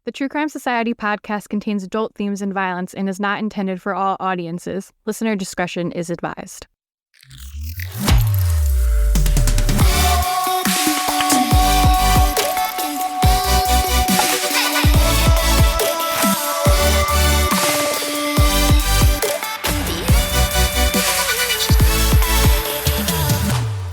The True Crime Society podcast contains adult themes and violence and is not intended for all audiences. Listener discretion is advised.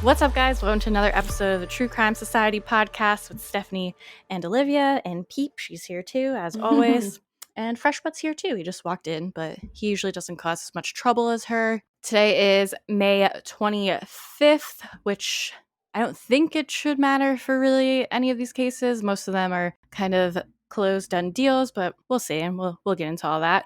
What's up, guys? Welcome to another episode of the True Crime Society podcast with Stephanie and Olivia, and Peep, she's here too, as always. And Freshbutt's here too. He just walked in, but he usually doesn't cause as much trouble as her. Today is May 25th, which I don't think it should matter for really any of these cases. Most of them are kind of closed, done deals, but we'll see, and we'll get into all that.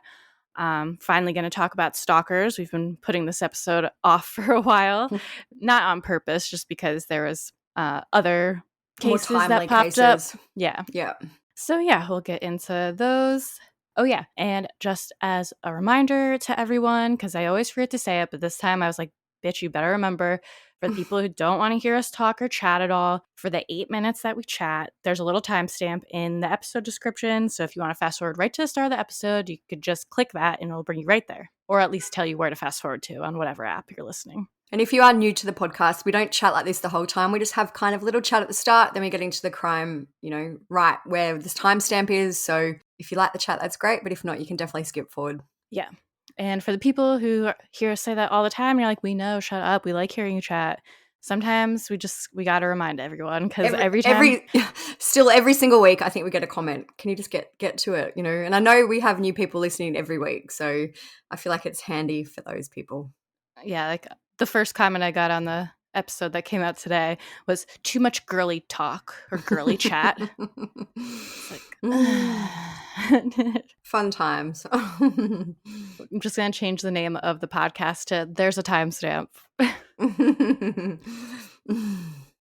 Finally going to talk about stalkers. We've been putting this episode off for a while, not on purpose, just because there was other cases that popped up. Yeah. So yeah, we'll get into those. Oh yeah, and just as a reminder to everyone, because I always forget to say it, but this time I was like, bitch, you better remember, for the people who don't want to hear us talk or chat at all, for the 8 minutes that we chat, there's a little timestamp in the episode description. So if you want to fast forward right to the start of the episode, you could just click that and it'll bring you right there. Or at least tell you where to fast forward to on whatever app you're listening. And if you are new to the podcast, we don't chat like this the whole time. We just have kind of a little chat at the start. Then we get into the crime, right where this timestamp is. So if you like the chat, that's great. But if not, you can definitely skip forward. Yeah. And for the people who hear us say that all the time, you're like, we know, shut up. We like hearing you chat. Sometimes we got to remind everyone, because every single week, I think we get a comment. Can you just get to it? And I know we have new people listening every week. So I feel like it's handy for those people. Yeah. Like the first comment I got on the episode that came out today was too much girly talk or girly chat. It's like, fun times. I'm just going to change the name of the podcast to There's a Timestamp.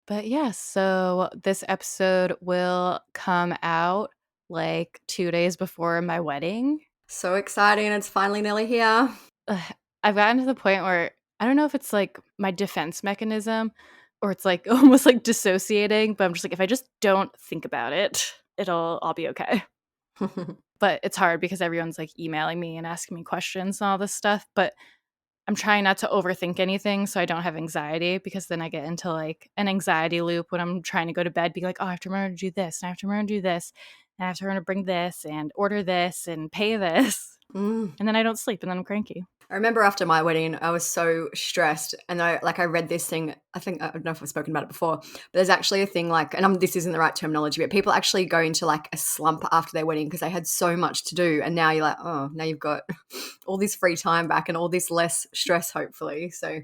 But yeah, so this episode will come out like 2 days before my wedding. So exciting. It's finally nearly here. I've gotten to the point where I don't know if it's like my defense mechanism or it's like almost like dissociating, but I'm just like, if I just don't think about it, I'll be okay. But it's hard because everyone's like emailing me and asking me questions and all this stuff. But I'm trying not to overthink anything so I don't have anxiety, because then I get into like an anxiety loop when I'm trying to go to bed, being like, oh, I have to remember to do this, and I have to remember to do this, and I have to remember to bring this and order this and pay this. And then I don't sleep and then I'm cranky. I remember after my wedding, I was so stressed, and I read this thing. I don't know if I've spoken about it before, but there's actually a thing like, and this isn't the right terminology, but people actually go into like a slump after their wedding because they had so much to do, and now you're like, oh, now you've got all this free time back and all this less stress, hopefully. So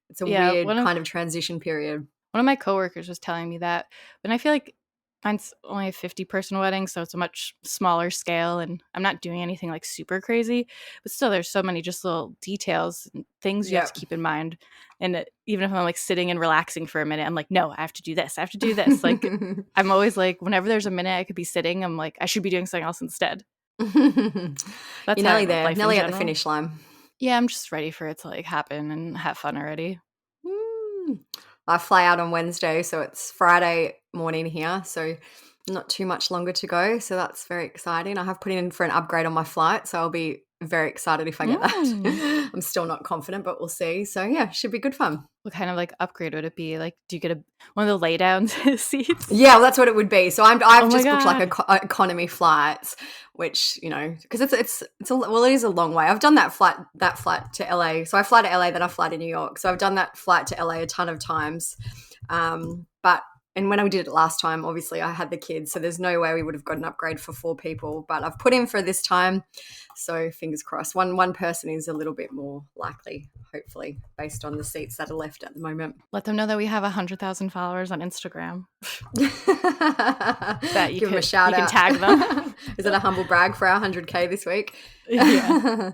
it's a weird kind of transition period. One of my coworkers was telling me that, and I feel like mine's only a 50-person wedding, so it's a much smaller scale, and I'm not doing anything like super crazy, but still there's so many just little details and things you have to keep in mind. And even if I'm like sitting and relaxing for a minute, I'm like, no, I have to do this. Like I'm always like, whenever there's a minute I could be sitting, I'm like, I should be doing something else instead. That's You're nearly there, nearly at the finish line. Yeah, I'm just ready for it to like happen and have fun already. I fly out on Wednesday, so it's Friday morning here, so not too much longer to go. So that's very exciting. I have put in for an upgrade on my flight, so I'll be very excited if I get that. I'm still not confident, but we'll see. So yeah, should be good fun. What kind of like upgrade would it be? Like, do you get one of the lay down seats? Yeah, well, that's what it would be. So I've just booked like economy flights, which because it is a long way. I've done that flight to LA. So I fly to LA, then I fly to New York. So I've done that flight to LA a ton of times. And when I did it last time, obviously I had the kids, so there's no way we would have got an upgrade for 4 people. But I've put in for this time, so fingers crossed. One person is a little bit more likely, hopefully, based on the seats that are left at the moment. Let them know that we have 100,000 followers on Instagram. That Give them a shout out. You can tag them. Is it a humble brag for our 100K this week? Yeah.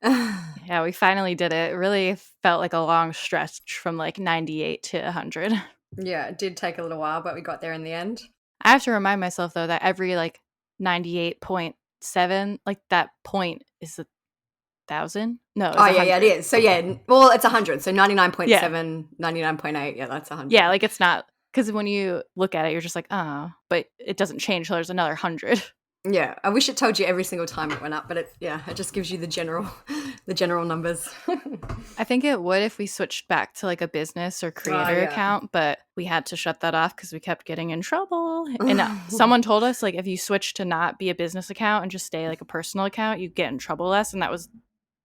Yeah, we finally did it. It really felt like a long stretch from like 98 to 100. Yeah, it did take a little while, but we got there in the end. I have to remind myself, though, that every like 98.7, like that point is 1,000. No. Oh, yeah, it is. So, yeah, well, it's 100. So 99.7, 99.8. Yeah, that's 100. Yeah, like it's not, because when you look at it, you're just like, oh, but it doesn't change. So there's another 100. Yeah, I wish it told you every single time it went up, but it just gives you the general numbers. I think it would if we switched back to like a business or creator account, but we had to shut that off because we kept getting in trouble. And someone told us, like, if you switch to not be a business account and just stay like a personal account, you get in trouble less. And that was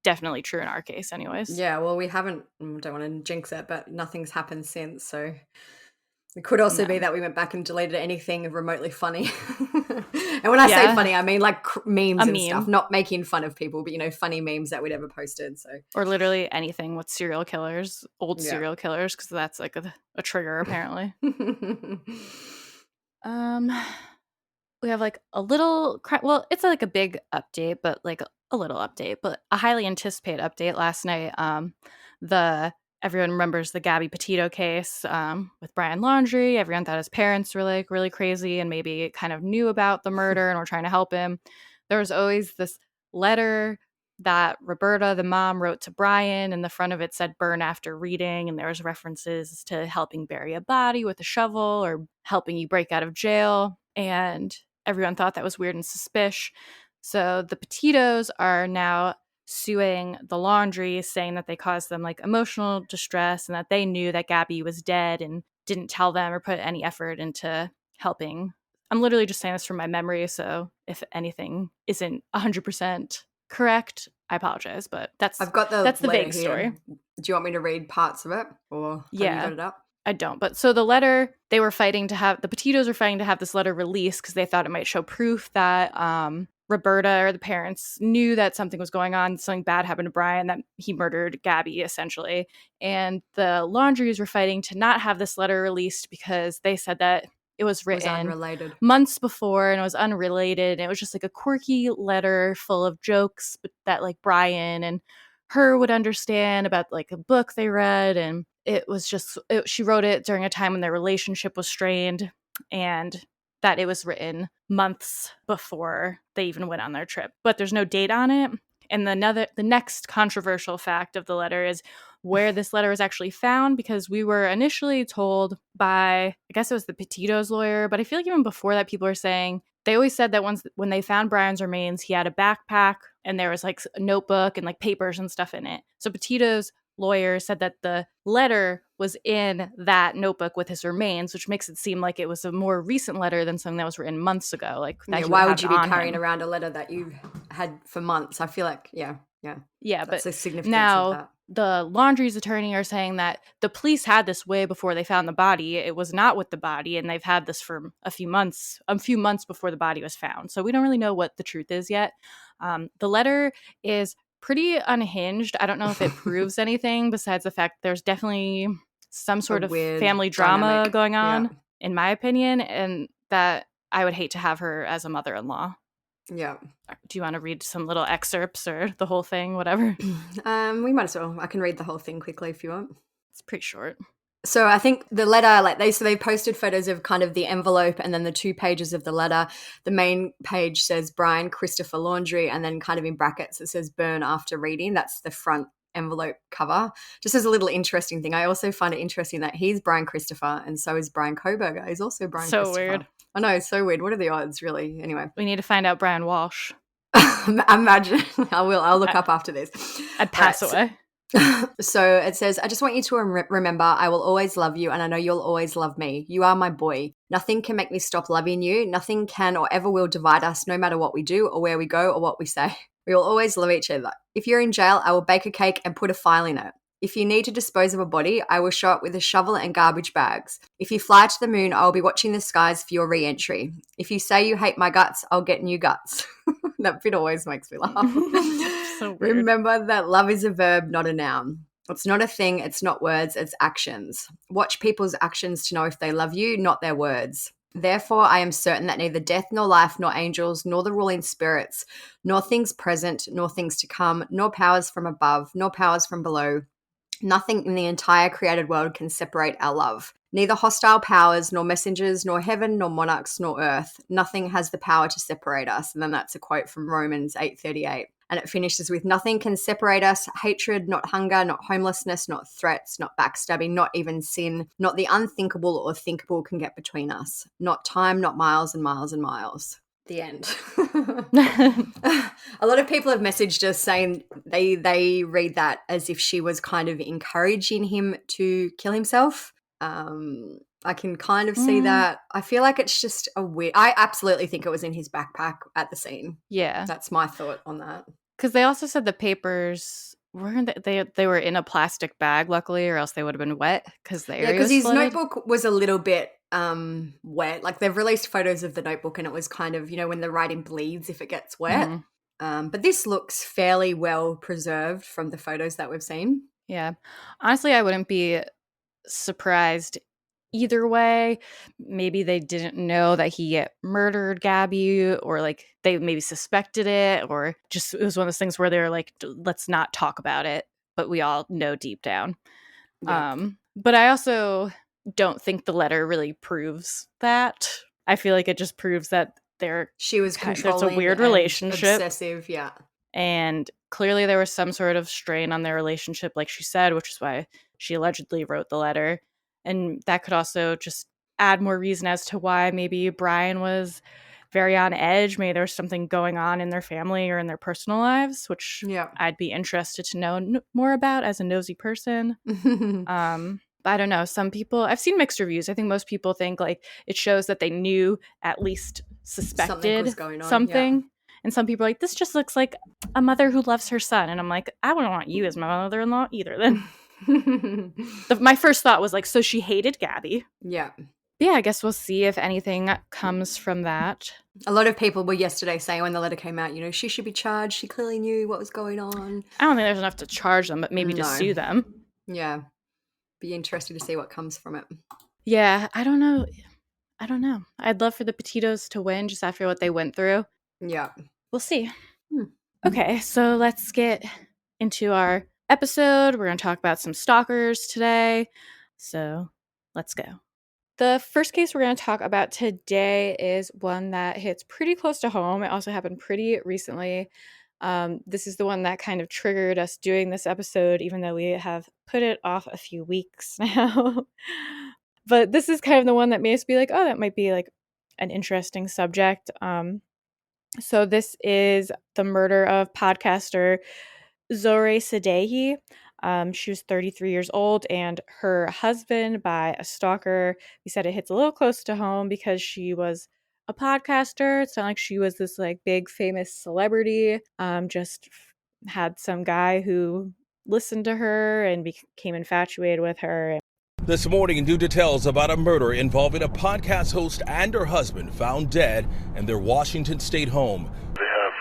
definitely true in our case anyways. Yeah, well, we haven't, don't want to jinx it, but nothing's happened since, so it could also be that we went back and deleted anything remotely funny. And when I say funny, I mean like memes and stuff, not making fun of people, but funny memes that we'd ever posted. So, or literally anything with serial killers, old serial killers, because that's like a trigger apparently. We have like a little, it's like a big update, but like a little update, but a highly anticipated update last night. Everyone remembers the Gabby Petito case with Brian Laundrie. Everyone thought his parents were like really crazy and maybe kind of knew about the murder and were trying to help him. There was always this letter that Roberta, the mom, wrote to Brian, and the front of it said burn after reading, and there was references to helping bury a body with a shovel or helping you break out of jail. And everyone thought that was weird and suspicious. So the Petitos are now suing the Laundrie, saying that they caused them like emotional distress and that they knew that Gabby was dead and didn't tell them or put any effort into helping. I'm literally just saying this from my memory, so if anything isn't 100% correct, I apologize, but that's the vague story. Do you want me to read parts of it, or have you got it up? I don't. But so the letter, the Petitos were fighting to have this letter released because they thought it might show proof that Roberta or the parents knew that something was going on, something bad happened to Brian, that he murdered Gabby, essentially. And the Laundries were fighting to not have this letter released because they said that it was written months before and it was unrelated. And it was just like a quirky letter full of jokes that like Brian and her would understand about like a book they read. And it was just, she wrote it during a time when their relationship was strained, and that it was written months before they even went on their trip. But there's no date on it. And the next controversial fact of the letter is where this letter was actually found, because we were initially told by, I guess it was the Petito's lawyer, but I feel like even before that, people were saying, they always said that when they found Brian's remains, he had a backpack and there was like a notebook and like papers and stuff in it. So Petito's lawyer said that the letter was in that notebook with his remains, which makes it seem like it was a more recent letter than something that was written months ago. Like, why would you be carrying around a letter that you had for months? I feel like, yeah. That's the significance now of that. The Laundrie's attorney are saying that the police had this way before they found the body. It was not with the body, and they've had this for a few months before the body was found. So we don't really know what the truth is yet. The letter is pretty unhinged. I don't know if it proves anything besides the fact there's definitely some sort of family drama going on, in my opinion, and that I would hate to have her as a mother-in-law. Yeah. Do you want to read some little excerpts or the whole thing, whatever? We might as well. I can read the whole thing quickly if you want. It's pretty short. So I think the letter, they posted photos of kind of the envelope and then the 2 pages of the letter. The main page says Brian Christopher Laundrie, and then kind of in brackets it says burn after reading. That's the front envelope cover. Just as a little interesting thing, I also find it interesting that he's Brian Christopher and so is Brian Koberger. He's also Brian Christopher. So weird. I know, it's so weird. What are the odds, really? Anyway. We need to find out Brian Walsh. Imagine. I'll look up after this. I'd pass away. So it says, I just want you to remember I will always love you, and I know you'll always love me. You are my boy. Nothing can make me stop loving you. Nothing can or ever will divide us, no matter what we do or where we go or what we say. We will always love each other. If you're in jail, I will bake a cake and put a file in it. If you need to dispose of a body, I will show up with a shovel and garbage bags. If you fly to the moon, I will be watching the skies for your re-entry. If you say you hate my guts, I'll get new guts. That bit always makes me laugh. So weird. Remember that love is a verb, not a noun. It's not a thing, it's not words, it's actions. Watch people's actions to know if they love you, not their words. Therefore, I am certain that neither death nor life, nor angels, nor the ruling spirits, nor things present, nor things to come, nor powers from above, nor powers from below, nothing in the entire created world can separate our love. Neither hostile powers, nor messengers, nor heaven, nor monarchs, nor earth. Nothing has the power to separate us. And then that's a quote from Romans 8:38. And it finishes with, nothing can separate us, hatred, not hunger, not homelessness, not threats, not backstabbing, not even sin, not the unthinkable or thinkable can get between us. Not time, not miles and miles and miles. The end. A lot of people have messaged us saying they read that as if she was kind of encouraging him to kill himself. I can kind of see that. I feel like it's just a weird. I absolutely think it was in his backpack at the scene. Yeah, that's my thought on that. Because they also said the papers weren't they were in a plastic bag, luckily, or else they would have been wet because the area was his flooded. notebook was a little bit wet. Like they've released photos of the notebook, and it was kind of, when the writing bleeds if it gets wet. But this looks fairly well preserved from the photos that we've seen. Yeah, honestly, I wouldn't be surprised either way. Maybe they didn't know that he murdered Gabby, or like they maybe suspected it, or just it was one of those things where they were like, let's not talk about it, but we all know deep down. But I also don't think the letter really proves that. I feel like it just proves that she was controlling. It's a weird relationship, obsessive, yeah. And clearly there was some sort of strain on their relationship, like she said, which is why she allegedly wrote the letter. And that could also just add more reason as to why maybe Brian was very on edge. Maybe there was something going on in their family or in their personal lives, which I'd be interested to know more about as a nosy person. I don't know. Some people, I've seen mixed reviews. I think most people think like it shows that they knew, at least suspected something was going on. Something. Yeah. And some people are like, this just looks like a mother who loves her son. And I'm like, I wouldn't want you as my mother-in-law either then. My first thought was like, so she hated Gabby. Yeah. Yeah, I guess we'll see if anything comes from that. A lot of people were yesterday saying when the letter came out, she should be charged. She clearly knew what was going on. I don't think there's enough to charge them, but maybe to sue them. Yeah. Be interested to see what comes from it. Yeah, I don't know. I'd love for the Petitos to win just after what they went through. Yeah. We'll see. Okay, so let's get into our episode. We're going to talk about some stalkers today. So let's go. The first case we're going to talk about today is one that hits pretty close to home. It also happened pretty recently. This is the one that kind of triggered us doing this episode, even though we have put it off a few weeks now. But this is kind of the one that made us be like, oh, that might be like an interesting subject. So this is the murder of podcaster Zohreh Sadeghi. She was 33 years old, and her husband by a stalker. We said it hits a little close to home because she was a podcaster. It's not like she was this like big famous celebrity. Just had some guy who listened to her and became infatuated with her. This morning, new details about a murder involving a podcast host and her husband found dead in their Washington state home. They have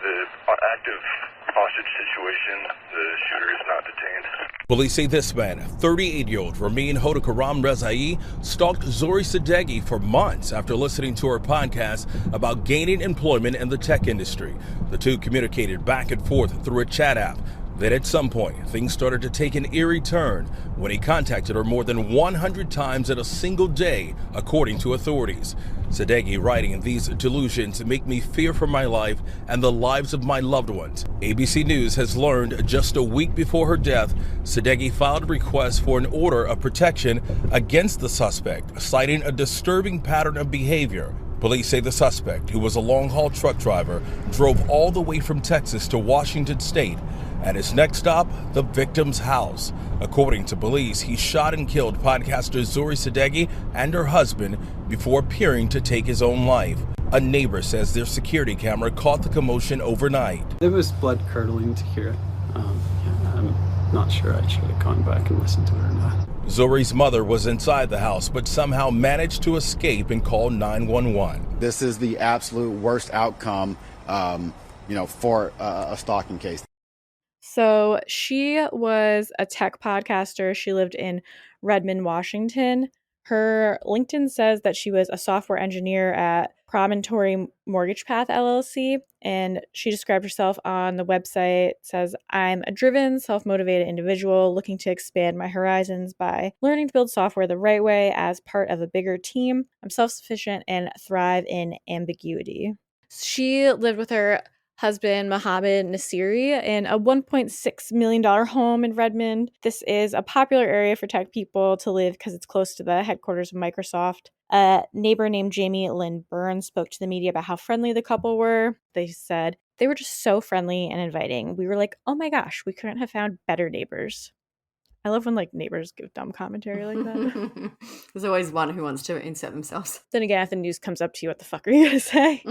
the active hostage situation. The shooter is not detained. Police say this man, 38-year-old Ramin Hodakaram Rezai, stalked Zohreh Sadeghi for months after listening to her podcast about gaining employment in the tech industry. The two communicated back and forth through a chat app. Then at some point, things started to take an eerie turn when he contacted her more than 100 times in a single day, according to authorities. Sadeghi writing, "These delusions make me fear for my life and the lives of my loved ones." ABC News has learned just a week before her death, Sadeghi filed a request for an order of protection against the suspect, citing a disturbing pattern of behavior. Police say the suspect, who was a long-haul truck driver, drove all the way from Texas to Washington state. At his next stop, the victim's house. According to police, he shot and killed podcaster Zohreh Sadeghi and her husband before appearing to take his own life. A neighbor says their security camera caught the commotion overnight. It was blood-curdling to hear it. I'm not sure I should have gone back and listened to it or not. Zohreh's mother was inside the house, but somehow managed to escape and call 911. This is the absolute worst outcome, for a stalking case. So she was a tech podcaster. She lived in Redmond, Washington. Her LinkedIn says that she was a software engineer at Promontory Mortgage Path LLC, and she described herself on the website, says, "I'm a driven, self-motivated individual looking to expand my horizons by learning to build software the right way as part of a bigger team. I'm self-sufficient and thrive in ambiguity." She lived with her husband, Mohammed Nasiri, in a $1.6 million home in Redmond. This is a popular area for tech people to live because it's close to the headquarters of Microsoft. A neighbor named Jamie Lynn Burns spoke to the media about how friendly the couple were. They said they were just so friendly and inviting. We were like, oh my gosh, we couldn't have found better neighbors. I love when like neighbors give dumb commentary like that. There's always one who wants to insert themselves. Then again, if the news comes up to you, what the fuck are you going to say?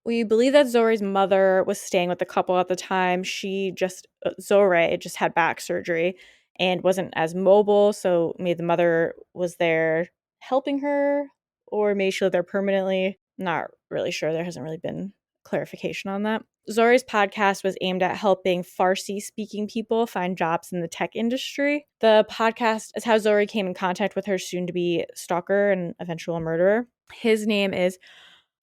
We believe that Zohreh's mother was staying with the couple at the time. Zohreh just had back surgery and wasn't as mobile, so maybe the mother was there helping her, or maybe she lived there permanently. Not really sure. There hasn't really been clarification on that. Zohreh's podcast was aimed at helping Farsi-speaking people find jobs in the tech industry. The podcast is how Zohreh came in contact with her soon-to-be stalker and eventual murderer. His name is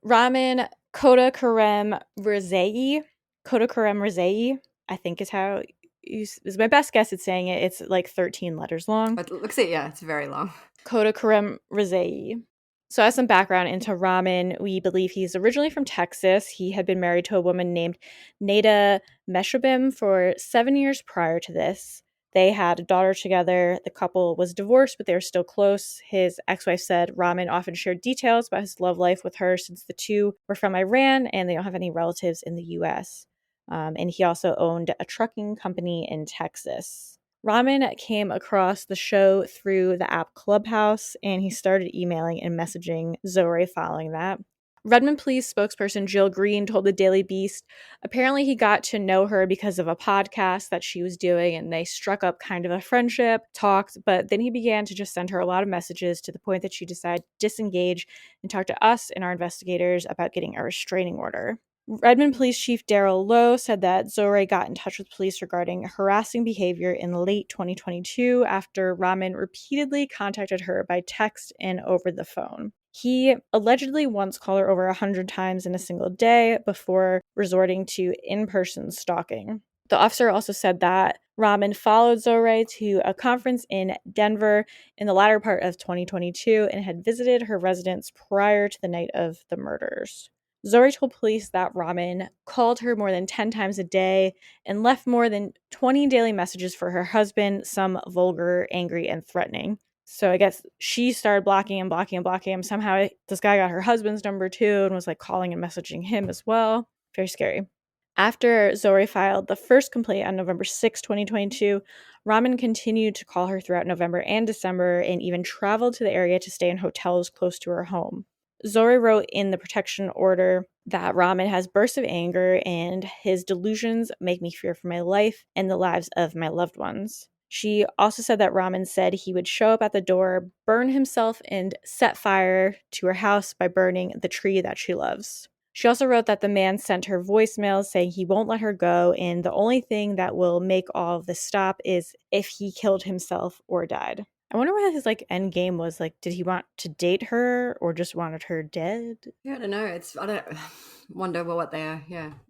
Ramin Kodakarem Rezai. Kodakarem Rezai, I think is how is my best guess at saying it. It's like 13 letters long. But looks it, yeah, it's very long. Kodakarem Rezai. So as some background into Ramin, we believe he's originally from Texas. He had been married to a woman named Nada Meshabim for 7 years prior to this. They had a daughter together. The couple was divorced, but they were still close. His ex-wife said Ramin often shared details about his love life with her since the two were from Iran and they don't have any relatives in the U.S. And he also owned a trucking company in Texas. Ramin came across the show through the app Clubhouse, and he started emailing and messaging Zohreh following that. Redmond Police spokesperson Jill Green told the Daily Beast, apparently he got to know her because of a podcast that she was doing, and they struck up kind of a friendship, talked, but then he began to just send her a lot of messages to the point that she decided to disengage and talk to us and our investigators about getting a restraining order. Redmond Police Chief Daryl Lowe said that Zohreh got in touch with police regarding harassing behavior in late 2022 after Ramin repeatedly contacted her by text and over the phone. He allegedly once called her over 100 times in a single day before resorting to in-person stalking. The officer also said that Ramin followed Zohreh to a conference in Denver in the latter part of 2022 and had visited her residence prior to the night of the murders. Zohreh told police that Ramin called her more than 10 times a day and left more than 20 daily messages for her husband, some vulgar, angry, and threatening. So I guess she started blocking him. Somehow this guy got her husband's number too and was like calling and messaging him as well. Very scary. After Zohreh filed the first complaint on November 6, 2022, Ramin continued to call her throughout November and December and even traveled to the area to stay in hotels close to her home. Zohreh wrote in the protection order that Ramin has bursts of anger and his delusions make me fear for my life and the lives of my loved ones. She also said that Ramin said he would show up at the door, burn himself, and set fire to her house by burning the tree that she loves. She also wrote that the man sent her voicemails saying he won't let her go, and the only thing that will make all of this stop is if he killed himself or died. I wonder what his like end game was. Like, did he want to date her or just wanted her dead? Yeah, I don't know. I don't wonder what their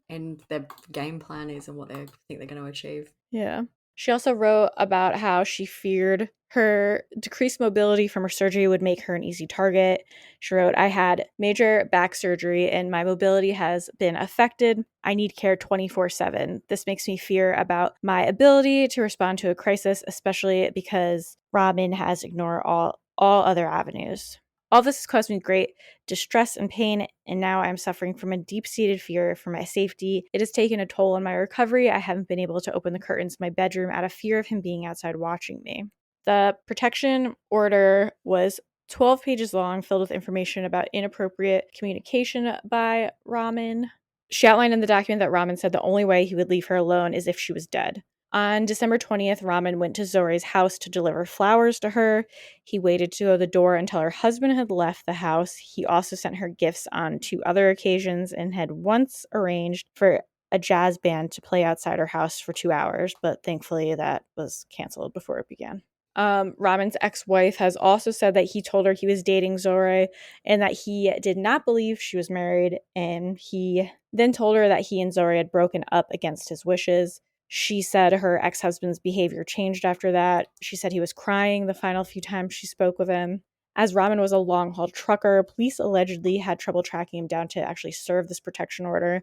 and their game plan is and what they think they're going to achieve. Yeah. She also wrote about how she feared her decreased mobility from her surgery would make her an easy target. She wrote, I had major back surgery and my mobility has been affected. I need care 24/7. This makes me fear about my ability to respond to a crisis, especially because Ramin has ignored all other avenues. All this has caused me great distress and pain, and now I'm suffering from a deep-seated fear for my safety. It has taken a toll on my recovery. I haven't been able to open the curtains in my bedroom out of fear of him being outside watching me. The protection order was 12 pages long, filled with information about inappropriate communication by Ramin. She outlined in the document that Ramin said the only way he would leave her alone is if she was dead. On December 20th, Ramin went to Zohreh's house to deliver flowers to her. He waited to go to the door until her husband had left the house. He also sent her gifts on 2 other occasions and had once arranged for a jazz band to play outside her house for 2 hours, but thankfully that was canceled before it began. Ramin's ex-wife has also said that he told her he was dating Zohreh and that he did not believe she was married, and he then told her that he and Zohreh had broken up against his wishes. She said her ex-husband's behavior changed after that. She said he was crying the final few times she spoke with him. As Ramin was a long-haul trucker, police allegedly had trouble tracking him down to actually serve this protection order.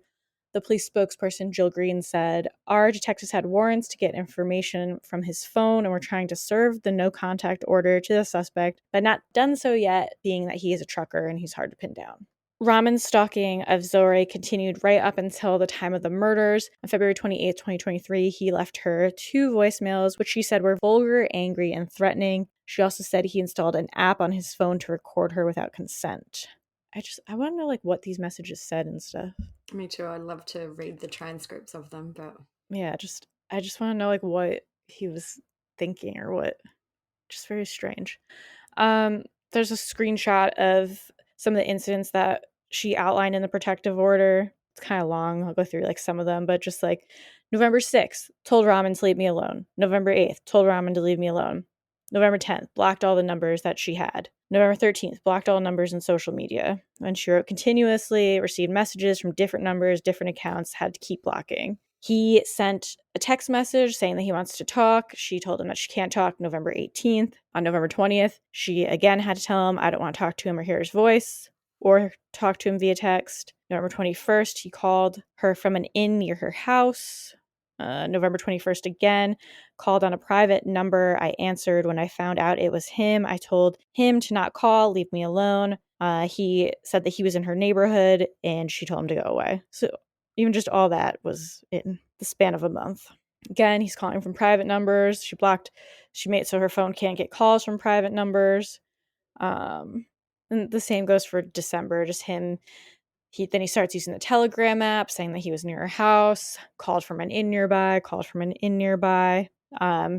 The police spokesperson, Jill Green, said, "Our detectives had warrants to get information from his phone and were trying to serve the no contact order to the suspect, but not done so yet, being that he is a trucker and he's hard to pin down." Raman's stalking of Zohreh continued right up until the time of the murders. On February 28, 2023, he left her 2 voicemails, which she said were vulgar, angry, and threatening. She also said he installed an app on his phone to record her without consent. I want to know, like, what these messages said and stuff. Me too. I'd love to read the transcripts of them, but yeah, I just want to know, like, what he was thinking or what. Just very strange. There's a screenshot of some of the incidents that she outlined in the protective order. It's kind of long. I'll go through like some of them, but just like November 6th, told Raman to leave me alone. November 8th, told Raman to leave me alone. November 10th, blocked all the numbers that she had. November 13th, blocked all numbers in social media. And she wrote continuously, received messages from different numbers, different accounts, had to keep blocking. He sent a text message saying that he wants to talk. She told him that she can't talk November 18th. On November 20th, she again had to tell him, I don't want to talk to him or hear his voice or talk to him via text. November 21st, he called her from an inn near her house. November 21st again, called on a private number. I answered when I found out it was him. I told him to not call, leave me alone. He said that he was in her neighborhood and she told him to go away. So even just all that was in the span of a month. Again, he's calling from private numbers. She made so her phone can't get calls from private numbers. And the same goes for December, just him. Then he starts using the Telegram app, saying that he was near her house, called from an inn nearby.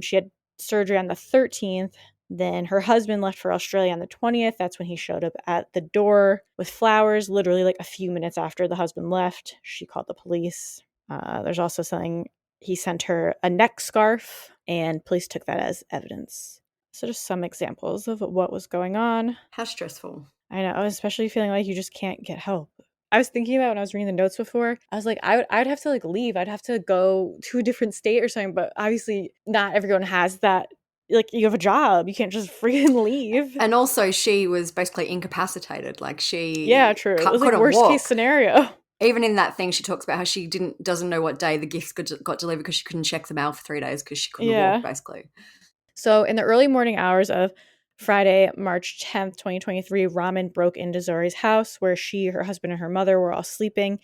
She had surgery on the 13th. Then her husband left for Australia on the 20th. That's when he showed up at the door with flowers, literally like a few minutes after the husband left. She called the police. There's also something, he sent her a neck scarf, and police took that as evidence. So just some examples of what was going on. How stressful. I know, especially feeling like you just can't get help. I was thinking about when I was reading the notes before, I was like, I'd have to like leave. I'd have to go to a different state or something, but obviously not everyone has that. Like, you have a job, you can't just freaking leave. And also she was basically incapacitated. Like she true. It was like worst case scenario. Even in that thing, she talks about how she doesn't know what day the gifts got delivered because she couldn't check the mail for 3 days because she couldn't walk, basically. So in the early morning hours of Friday, March 10th, 2023, Raman broke into Zohreh's house where she, her husband, and her mother were all sleeping.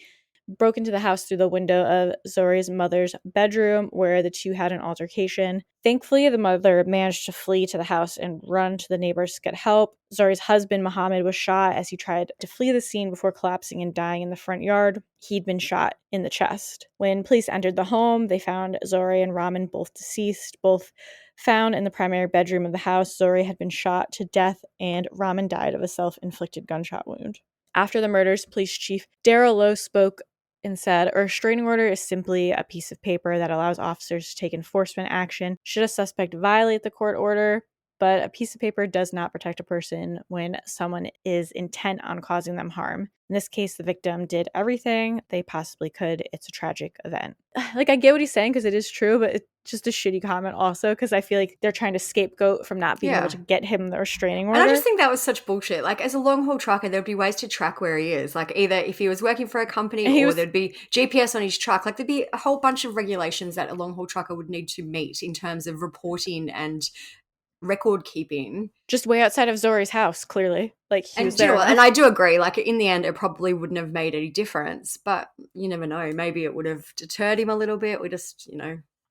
Broke into the house through the window of Zohreh's mother's bedroom where the two had an altercation. Thankfully, the mother managed to flee to the house and run to the neighbors to get help. Zohreh's husband, Mohammed, was shot as he tried to flee the scene before collapsing and dying in the front yard. He'd been shot in the chest. When police entered the home, they found Zohreh and Raman both deceased, both found in the primary bedroom of the house. Zohreh had been shot to death and Raman died of a self-inflicted gunshot wound. After the murders, Police Chief Darrell Lowe spoke and said, a restraining order is simply a piece of paper that allows officers to take enforcement action should a suspect violate the court order, but a piece of paper does not protect a person when someone is intent on causing them harm. In this case, the victim did everything they possibly could. It's a tragic event. Like, I get what he's saying because it is true, but it's just a shitty comment also because I feel like they're trying to scapegoat from not being able to get him the restraining order. And I just think that was such bullshit. Like, as a long haul trucker, there'd be ways to track where he is. Like, either if he was working for a company or there'd be GPS on his truck. Like, there'd be a whole bunch of regulations that a long haul trucker would need to meet in terms of reporting and record keeping. Just way outside of Zohreh's house, clearly. Like, he was there. And I do agree, like, in the end, it probably wouldn't have made any difference, but you never know. Maybe it would have deterred him a little bit. We just,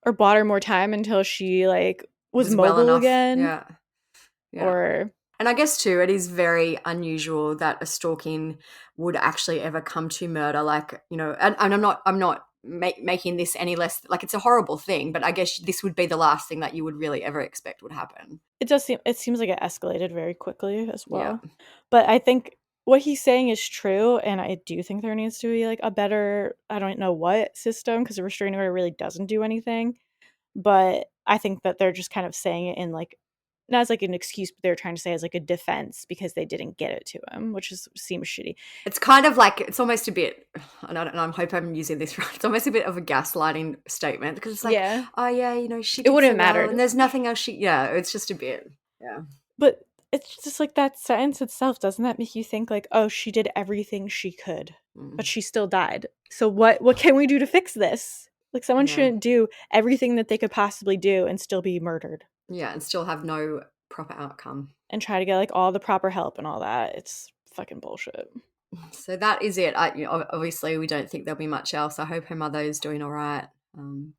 or bought her more time until she, like, was mobile well again. Yeah. And I guess, too, it is very unusual that a stalking would actually ever come to murder. Like, and I'm not making this any less, like, it's a horrible thing, but I guess this would be the last thing that you would really ever expect would happen. It seems like it escalated very quickly as well. Yeah. But I think what he's saying is true, and I do think there needs to be, like, a better, I don't know what system, because a restraining order really doesn't do anything. But I think that they're just kind of saying it in, like, not as like an excuse, but they're trying to say as like a defense because they didn't get it to him, which seems shitty. It's kind of like, it's almost a bit, and I hope I'm using this right, it's almost a bit of a gaslighting statement because it's like, she it wouldn't matter. And there's nothing else it's just a bit, But It's just like that sentence itself. Doesn't that make you think like, oh, she did everything she could, but she still died. So what can we do to fix this? Like, someone shouldn't do everything that they could possibly do and still be murdered. Yeah, and still have no proper outcome. And try to get like all the proper help and all that. It's fucking bullshit. So that is it. Obviously, we don't think there'll be much else. I hope her mother is doing all right.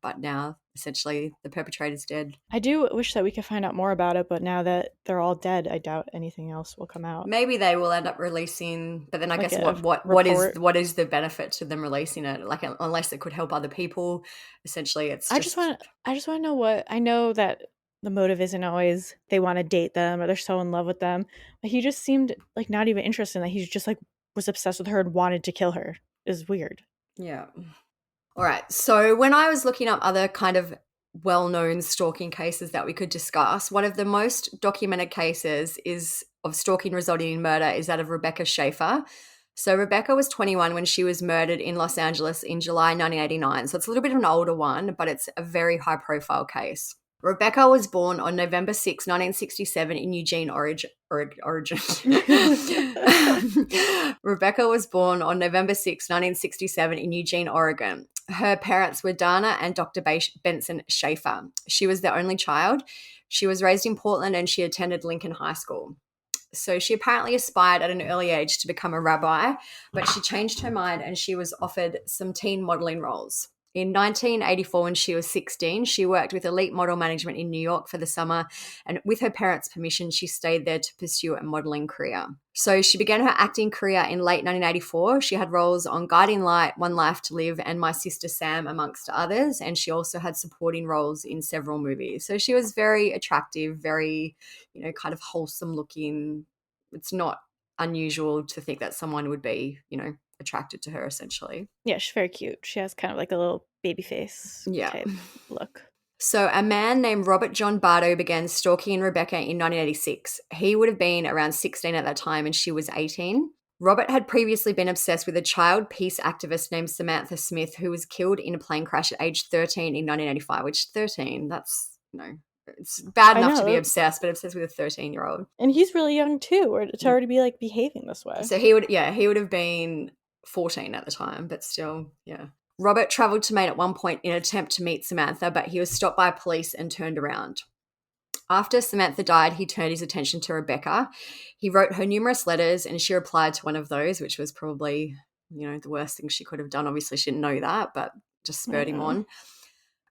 But now, essentially, the perpetrator's dead. I do wish that we could find out more about it, but now that they're all dead, I doubt anything else will come out. Maybe they will end up releasing, but then I Like guess what is the benefit to them releasing it? Like, unless it could help other people, essentially, it's. I just want to know what I know that the motive isn't always they want to date them or they're so in love with them. But he just seemed like not even interested in that. He's just like was obsessed with her and wanted to kill her. Is weird. Yeah. All right. So when I was looking up other kind of well-known stalking cases that we could discuss, one of the most documented cases of stalking resulting in murder is that of Rebecca Schaeffer. So Rebecca was 21 when she was murdered in Los Angeles in July 1989. So it's a little bit of an older one, but it's a very high-profile case. Rebecca was born on November 6, 1967 in Eugene, Oregon. Rebecca was born on November 6, 1967 in Eugene, Oregon. Her parents were Dana and Dr. Benson Schaeffer. She was their only child. She was raised in Portland and she attended Lincoln High School. So she apparently aspired at an early age to become a rabbi, but she changed her mind and she was offered some teen modeling roles. In 1984, when she was 16, she worked with Elite Model Management in New York for the summer, and with her parents' permission, she stayed there to pursue a modeling career. So she began her acting career in late 1984. She had roles on Guiding Light, One Life to Live, and My Sister Sam, amongst others, and she also had supporting roles in several movies. So she was very attractive, very, kind of wholesome looking. It's not unusual to think that someone would be, attracted to her, essentially. Yeah, she's very cute. She has kind of like a little baby face type look. So a man named Robert John Bardo began stalking Rebecca in 1986. He would have been around 16 at that time and she was 18. Robert had previously been obsessed with a child peace activist named Samantha Smith, who was killed in a plane crash at age 13 in 1985, which 13, that's, it's bad enough to be obsessed, but obsessed with a 13-year-old. And he's really young too, or to already be like behaving this way. So he would have been 14 at the time, but still, yeah. Robert traveled to Maine at one point in an attempt to meet Samantha, but he was stopped by police and turned around. After Samantha died, he turned his attention to Rebecca. He wrote her numerous letters and she replied to one of those, which was probably, the worst thing she could have done. Obviously, she didn't know that, but just spurred him on.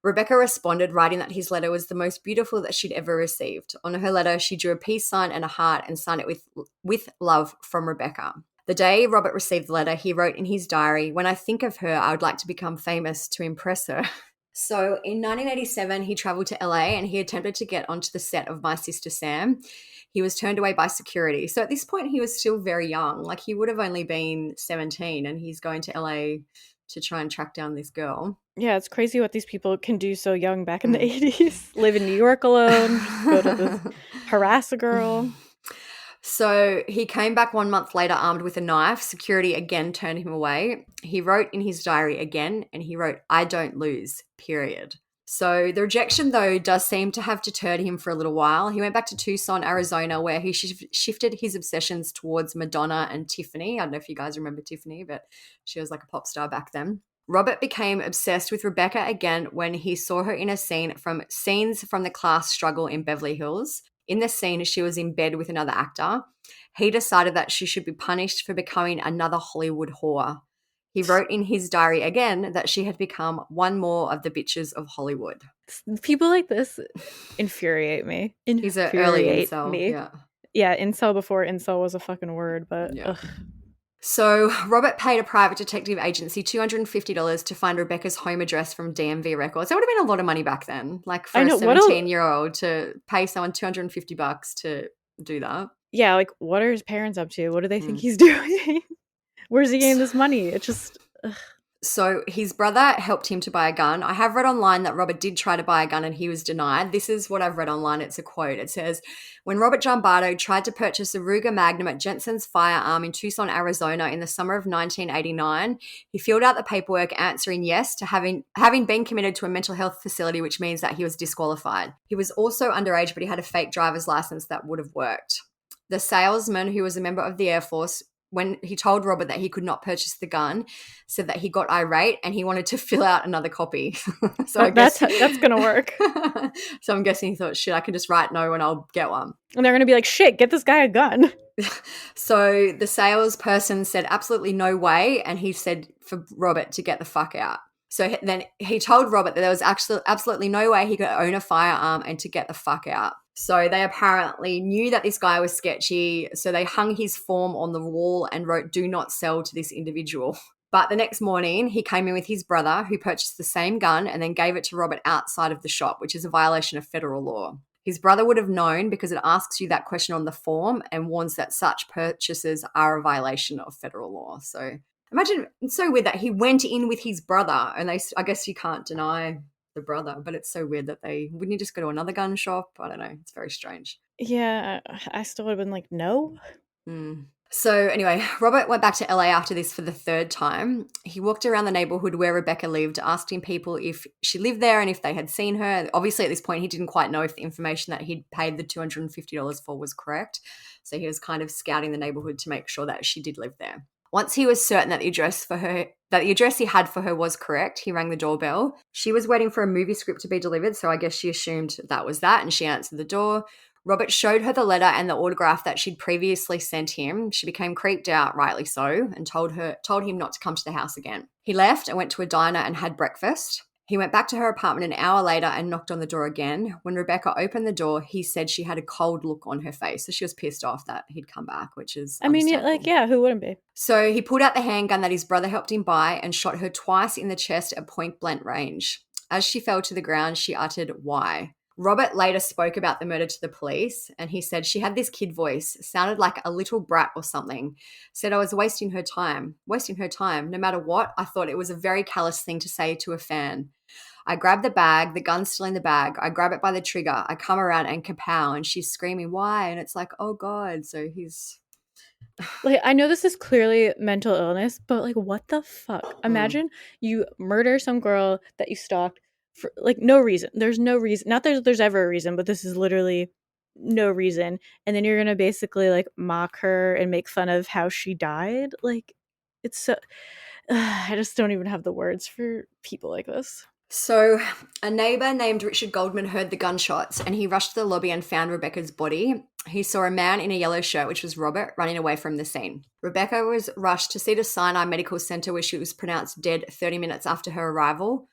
Rebecca responded, writing that his letter was the most beautiful that she'd ever received. On her letter, she drew a peace sign and a heart and signed it with love from Rebecca. The day Robert received the letter, he wrote in his diary, "When I think of her, I would like to become famous to impress her." So in 1987, he traveled to LA and he attempted to get onto the set of My Sister Sam. He was turned away by security. So at this point, he was still very young. Like, he would have only been 17 and he's going to LA to try and track down this girl. Yeah, it's crazy what these people can do so young back in the 80s. Live in New York alone, go to harass a girl. So he came back 1 month later armed with a knife. Security again turned him away. He wrote in his diary again, and he wrote, "I don't lose, period." So the rejection, though, does seem to have deterred him for a little while. He went back to Tucson, Arizona, where he shifted his obsessions towards Madonna and Tiffany. I don't know if you guys remember Tiffany, but she was like a pop star back then. Robert became obsessed with Rebecca again when he saw her in a scene from Scenes from the Class Struggle in Beverly Hills. In this scene, she was in bed with another actor. He decided that she should be punished for becoming another Hollywood whore. He wrote in his diary again that she had become one more of the bitches of Hollywood. People like this infuriate me. He's an early incel. Yeah, incel before incel was a fucking word, but ugh. So Robert paid a private detective agency $250 to find Rebecca's home address from DMV records. That would have been a lot of money back then. Like, for a 17-year-old to pay someone $250 to do that. Yeah, like, what are his parents up to? What do they think he's doing? Where's he getting this money? It just... Ugh. So his brother helped him to buy a gun. I have read online that Robert did try to buy a gun and he was denied. This is what I've read online. It's a quote. It says, "When Robert John Bardo tried to purchase a Ruger Magnum at Jensen's Firearm in Tucson, Arizona in the summer of 1989, he filled out the paperwork answering yes to having been committed to a mental health facility, which means that he was disqualified. He was also underage, but he had a fake driver's license that would have worked." The salesman, who was a member of the Air Force, when he told Robert that he could not purchase the gun, said that he got irate and he wanted to fill out another copy. So that's gonna work. So I'm guessing he thought, shit, I can just write no and I'll get one. And they're gonna be like, shit, get this guy a gun. So the salesperson said absolutely no way, and he said for Robert to get the fuck out. So then he told Robert that there was absolutely no way he could own a firearm and to get the fuck out. So they apparently knew that this guy was sketchy, so they hung his form on the wall and wrote, "Do not sell to this individual." But the next morning, he came in with his brother, who purchased the same gun and then gave it to Robert outside of the shop, which is a violation of federal law. His brother would have known because it asks you that question on the form and warns that such purchases are a violation of federal law. So imagine, it's so weird that he went in with his brother, and I guess you can't deny the brother, but it's so weird that wouldn't you just go to another gun shop? I don't know. It's very strange. Yeah, I still would have been like, no. So anyway, Robert went back to LA after this for the third time. He walked around the neighborhood where Rebecca lived, asking people if she lived there and if they had seen her. Obviously, at this point, he didn't quite know if the information that he'd paid the $250 for was correct. So he was kind of scouting the neighborhood to make sure that she did live there. Once he was certain that the address he had for her was correct, he rang the doorbell. She was waiting for a movie script to be delivered, so I guess she assumed that was that, and she answered the door. Robert showed her the letter and the autograph that she'd previously sent him. She became creeped out, rightly so, and told him not to come to the house again. He left and went to a diner and had breakfast. He went back to her apartment an hour later and knocked on the door again. When Rebecca opened the door, he said she had a cold look on her face. So she was pissed off that he'd come back, which is who wouldn't be? So he pulled out the handgun that his brother helped him buy and shot her twice in the chest at point-blank range. As she fell to the ground, she uttered, "Why?" Robert later spoke about the murder to the police, and he said she had this kid voice, sounded like a little brat or something. Said I was wasting her time, no matter what. I thought it was a very callous thing to say to a fan. I grab the bag, the gun's still in the bag. I grab it by the trigger. I come around and kapow, and she's screaming, "Why?" And it's like, oh God. So he's... Like, I know this is clearly mental illness, but like, what the fuck? Imagine you murder some girl that you stalked for like no reason. There's no reason. Not that there's ever a reason, but this is literally no reason. And then you're gonna basically like mock her and make fun of how she died. Like, it's so... I just don't even have the words for people like this. So a neighbor named Richard Goldman heard the gunshots, and he rushed to the lobby and found Rebecca's body. He saw a man in a yellow shirt, which was Robert, running away from the scene. Rebecca was rushed to Cedars-Sinai Medical Center, where she was pronounced dead 30 minutes after her arrival.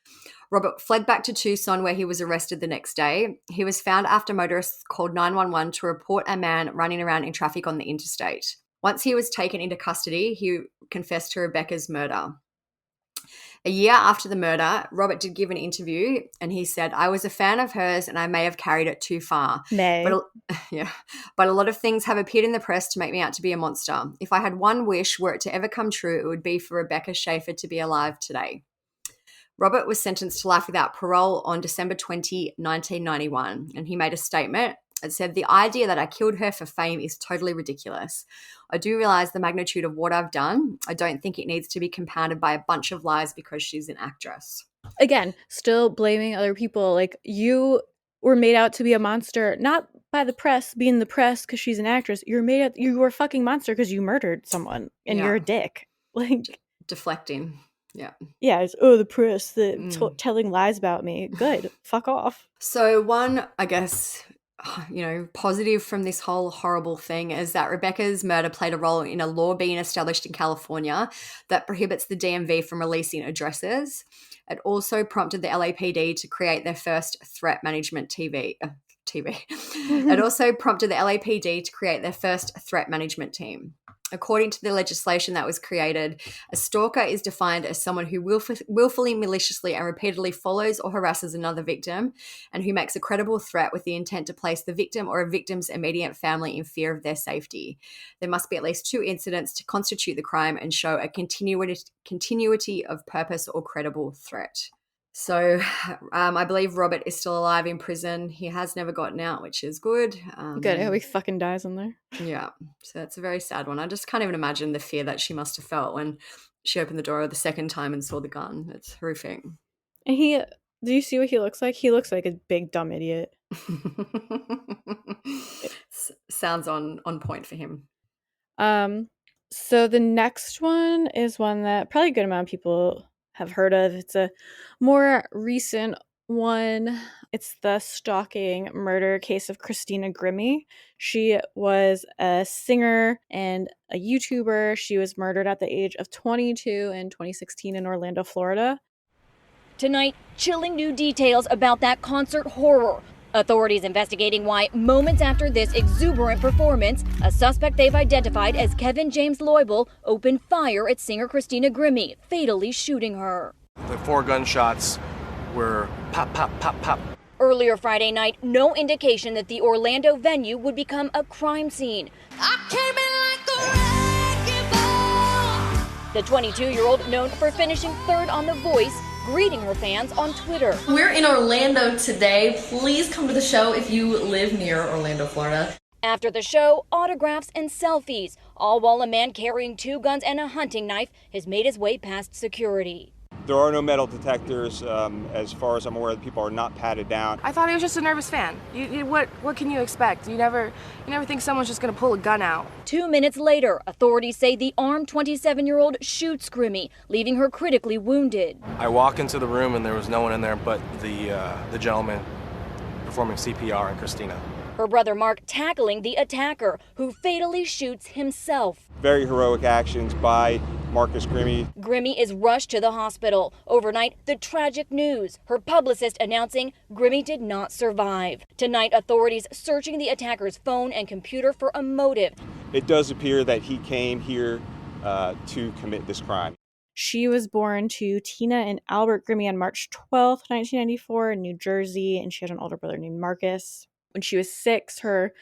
Robert fled back to Tucson, where he was arrested the next day. He was found after motorists called 911 to report a man running around in traffic on the interstate. Once he was taken into custody, he confessed to Rebecca's murder. A year after the murder, Robert did give an interview, and he said, "I was a fan of hers and I may have carried it too far. But a lot of things have appeared in the press to make me out to be a monster. If I had one wish, were it to ever come true, it would be for Rebecca Schaeffer to be alive today." Robert was sentenced to life without parole on December 20, 1991, and he made a statement. It said, "The idea that I killed her for fame is totally ridiculous. I do realize the magnitude of what I've done. I don't think it needs to be compounded by a bunch of lies because she's an actress." Again, still blaming other people. Like, you were made out to be a monster, not by the press, being the press because she's an actress. You were a fucking monster because you murdered someone and you're a dick. Like, deflecting. Yeah. Yeah, it's, the press, telling lies about me. Good. Fuck off. So one, I guess, positive from this whole horrible thing is that Rebecca's murder played a role in a law being established in California that prohibits the DMV from releasing addresses. It also prompted the LAPD to create their first threat management TV. It also prompted the LAPD to create their first threat management team. According to the legislation that was created, a stalker is defined as someone who willfully, maliciously, and repeatedly follows or harasses another victim and who makes a credible threat with the intent to place the victim or a victim's immediate family in fear of their safety. There must be at least 2 incidents to constitute the crime and show a continuity of purpose or credible threat. So I believe Robert is still alive in prison. He has never gotten out, which is good. Good. I hope he fucking dies in there. Yeah. So it's a very sad one. I just can't even imagine the fear that she must have felt when she opened the door the second time and saw the gun. It's horrific. And he Do you see what he looks like? He looks like a big dumb idiot. Sounds on point for him. So the next one is one that probably a good amount of people have heard of. It's a more recent one. It's the stalking murder case of Christina Grimmie. She was a singer and a YouTuber. She was murdered at the age of 22 in 2016 in Orlando, Florida. Tonight, chilling new details about that concert horror. Authorities investigating why, moments after this exuberant performance, a suspect they've identified as Kevin James Loibl opened fire at singer Christina Grimmie, fatally shooting her. The 4 gunshots were pop, pop, pop, pop. Earlier Friday night, no indication that the Orlando venue would become a crime scene. I came in like a wrecking ball. The 22-year-old, known for finishing 3rd on The Voice, greeting her fans on Twitter. We're in Orlando today. Please come to the show if you live near Orlando, Florida. After the show, autographs and selfies, all while a man carrying 2 guns and a hunting knife has made his way past security. There are no metal detectors. As far as I'm aware, the people are not patted down. I thought he was just a nervous fan. What can you expect? You never think someone's just going to pull a gun out. 2 minutes later, authorities say the armed 27-year-old shoots Grimmie, leaving her critically wounded. I walk into the room and there was no one in there but the gentleman performing CPR and Christina. Her brother Mark tackling the attacker, who fatally shoots himself. Very heroic actions by Marcus Grimmie. Grimmie is rushed to the hospital. Overnight, the tragic news. Her publicist announcing Grimmie did not survive. Tonight, authorities searching the attacker's phone and computer for a motive. It does appear that he came here to commit this crime. She was born to Tina and Albert Grimmie on March 12th, 1994 in New Jersey, and she had an older brother named Marcus. When she was 6, her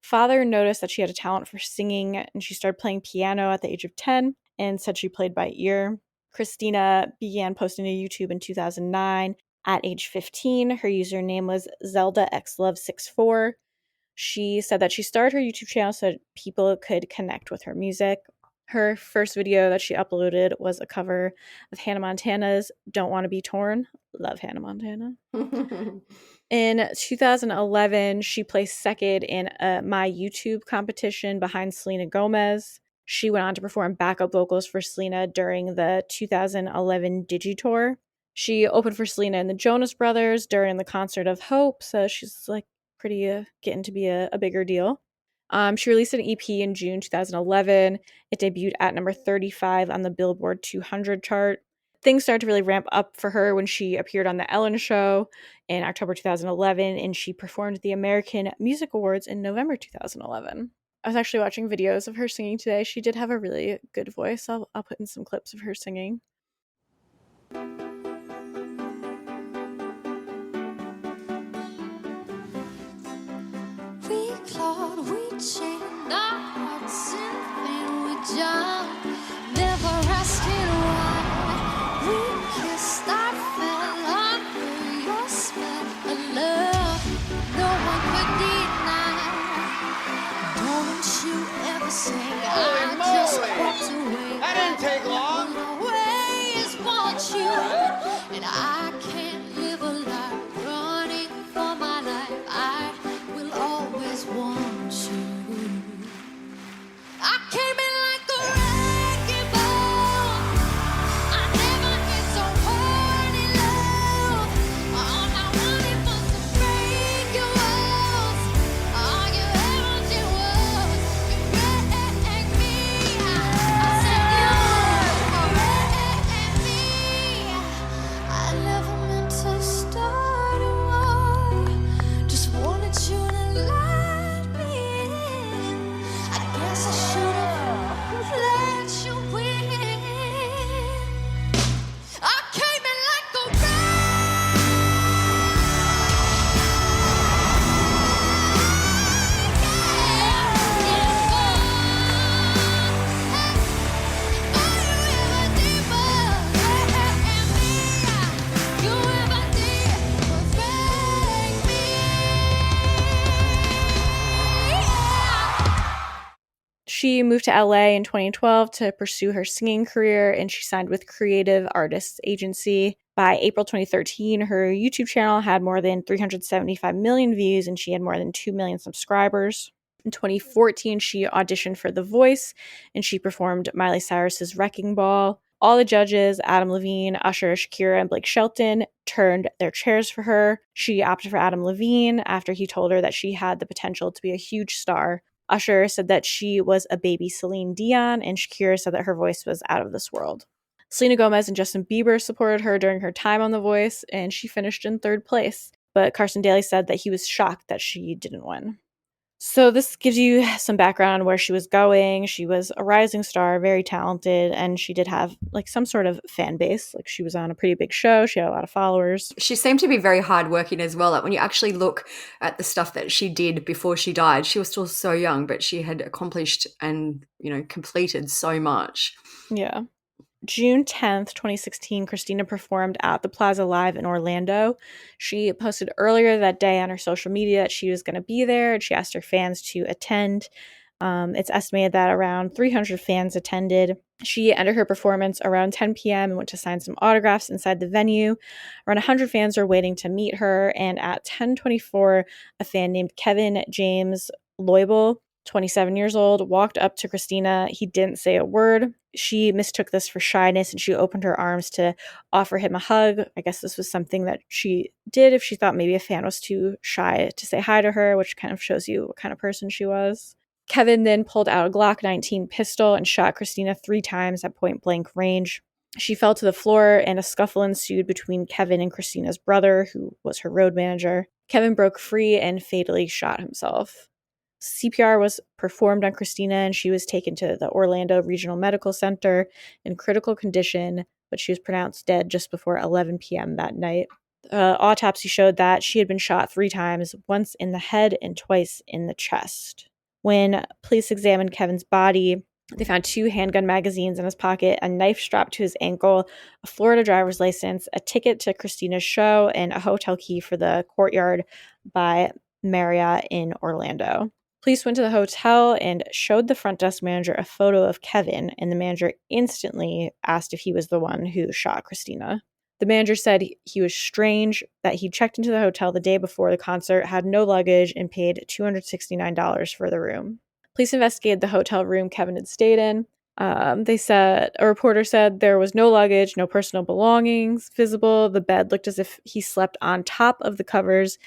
father noticed that she had a talent for singing, and she started playing piano at the age of 10 and said she played by ear. Christina began posting to YouTube in 2009. At age 15, her username was ZeldaXLove64. She said that she started her YouTube channel so that people could connect with her music. Her first video that she uploaded was a cover of Hannah Montana's Don't Want to Be Torn. Love Hannah Montana. In 2011, she placed second in a My YouTube competition behind Selena Gomez. She went on to perform backup vocals for Selena during the 2011 Digi Tour. She opened for Selena and the Jonas Brothers during the Concert of Hope, so she's like pretty getting to be a bigger deal. She released an EP in June 2011. It debuted at number 35 on the Billboard 200 chart. Things started to really ramp up for her when she appeared on The Ellen Show in October 2011, and she performed at the American Music Awards in November 2011. I was actually watching videos of her singing today. She did have a really good voice. I'll put in some clips of her singing. We clawed, we chained our hearts in vain. We jumped, never asking why. We kissed, I fell under your spell. A love no one could deny. Don't you ever say I just walked away. That didn't take long. Always want you, and I can't live a life running for my life. I will always want you. I came in like a wrecking ball. I never hit so hard in love. All I wanted was to break your walls. All you ever did was wreck me. I said you wrecked me. She moved to LA in 2012 to pursue her singing career, and she signed with Creative Artists Agency. By April 2013, her YouTube channel had more than 375 million views, and she had more than 2 million subscribers. In 2014, she auditioned for The Voice, and she performed Miley Cyrus's Wrecking Ball. All the judges, Adam Levine, Usher, Shakira, and Blake Shelton, turned their chairs for her. She opted for Adam Levine after he told her that she had the potential to be a huge star. Usher said that she was a baby Celine Dion, and Shakira said that her voice was out of this world. Selena Gomez and Justin Bieber supported her during her time on The Voice, and she finished in 3rd place. But Carson Daly said that he was shocked that she didn't win. So this gives you some background on where she was going. She was a rising star, very talented, and she did have like some sort of fan base. Like she was on a pretty big show. She had a lot of followers. She seemed to be very hardworking as well. Like when you actually look at the stuff that she did before she died, she was still so young, but she had accomplished and, completed so much. Yeah. June 10th, 2016, Christina performed at the Plaza Live in Orlando. She posted earlier that day on her social media that she was going to be there, and she asked her fans to attend. It's estimated that around 300 fans attended. She ended her performance around 10 p.m. and went to sign some autographs inside the venue. Around 100 fans were waiting to meet her, and at 10:24, a fan named Kevin James Loibl, 27 years old, walked up to Christina. He didn't say a word. She mistook this for shyness, and she opened her arms to offer him a hug. I guess this was something that she did if she thought maybe a fan was too shy to say hi to her, which kind of shows you what kind of person she was. Kevin then pulled out a Glock 19 pistol and shot Christina 3 times at point-blank range. She fell to the floor, and a scuffle ensued between Kevin and Christina's brother, who was her road manager. Kevin broke free and fatally shot himself. CPR was performed on Christina, and she was taken to the Orlando Regional Medical Center in critical condition, but she was pronounced dead just before 11 p.m. that night. Autopsy showed that she had been shot 3 times, once in the head and twice in the chest. When police examined Kevin's body, they found 2 handgun magazines in his pocket, a knife strapped to his ankle, a Florida driver's license, a ticket to Christina's show, and a hotel key for the Courtyard by Marriott in Orlando. Police went to the hotel and showed the front desk manager a photo of Kevin, and the manager instantly asked if he was the one who shot Christina. The manager said he was strange, that he checked into the hotel the day before the concert, had no luggage, and paid $269 for the room. Police investigated the hotel room Kevin had stayed in. They said, a reporter said there was no luggage, no personal belongings visible. The bed looked as if he slept on top of the covers.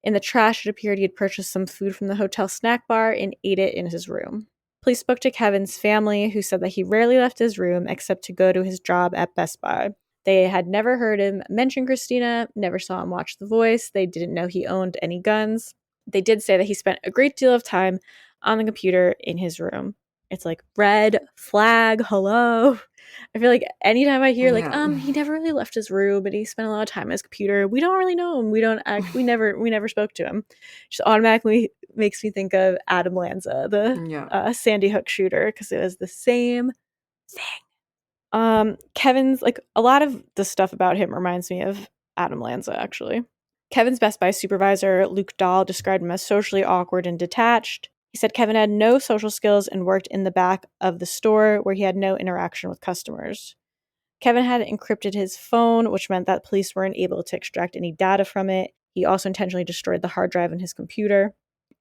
In the trash, it appeared he had purchased some food from the hotel snack bar and ate it in his room. Police spoke to Kevin's family, who said that he rarely left his room except to go to his job at Best Buy. They had never heard him mention Christina, never saw him watch The Voice. They didn't know he owned any guns. They did say that he spent a great deal of time on the computer in his room. It's like red flag, hello. I feel like anytime I hear he never really left his room, but he spent a lot of time on his computer. We don't really know him. We never spoke to him. Just automatically makes me think of Adam Lanza, the Sandy Hook shooter, because it was the same thing. Kevin's a lot of the stuff about him reminds me of Adam Lanza, actually. Kevin's Best Buy supervisor, Luke Dahl, described him as socially awkward and detached. He said Kevin had no social skills and worked in the back of the store where he had no interaction with customers. Kevin had encrypted his phone, which meant that police weren't able to extract any data from it. He also intentionally destroyed the hard drive in his computer.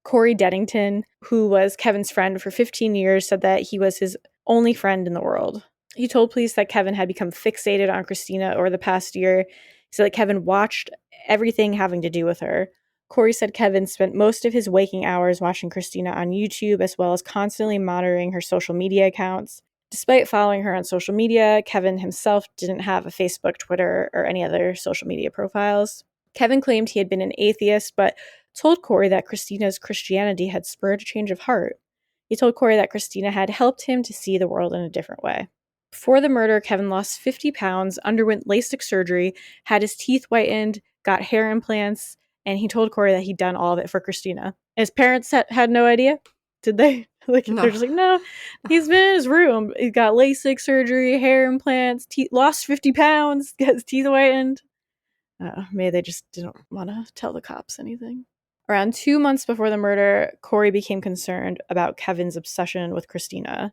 Corey Deddington, who was Kevin's friend for 15 years, said that he was his only friend in the world. He told police that Kevin had become fixated on Christina over the past year. He said that Kevin watched everything having to do with her. Corey said Kevin spent most of his waking hours watching Christina on YouTube, as well as constantly monitoring her social media accounts. Despite following her on social media, Kevin himself didn't have a Facebook, Twitter, or any other social media profiles. Kevin claimed he had been an atheist, but told Corey that Christina's Christianity had spurred a change of heart. He told Corey that Christina had helped him to see the world in a different way. Before the murder, Kevin lost 50 pounds, underwent LASIK surgery, had his teeth whitened, got hair implants, and he told Corey that he'd done all of it for Christina. His parents had no idea. Did they? No. They're just like, no, he's been in his room. He got LASIK surgery, hair implants, lost 50 pounds, got his teeth whitened. Maybe they just didn't want to tell the cops anything. Around 2 months before the murder, Corey became concerned about Kevin's obsession with Christina.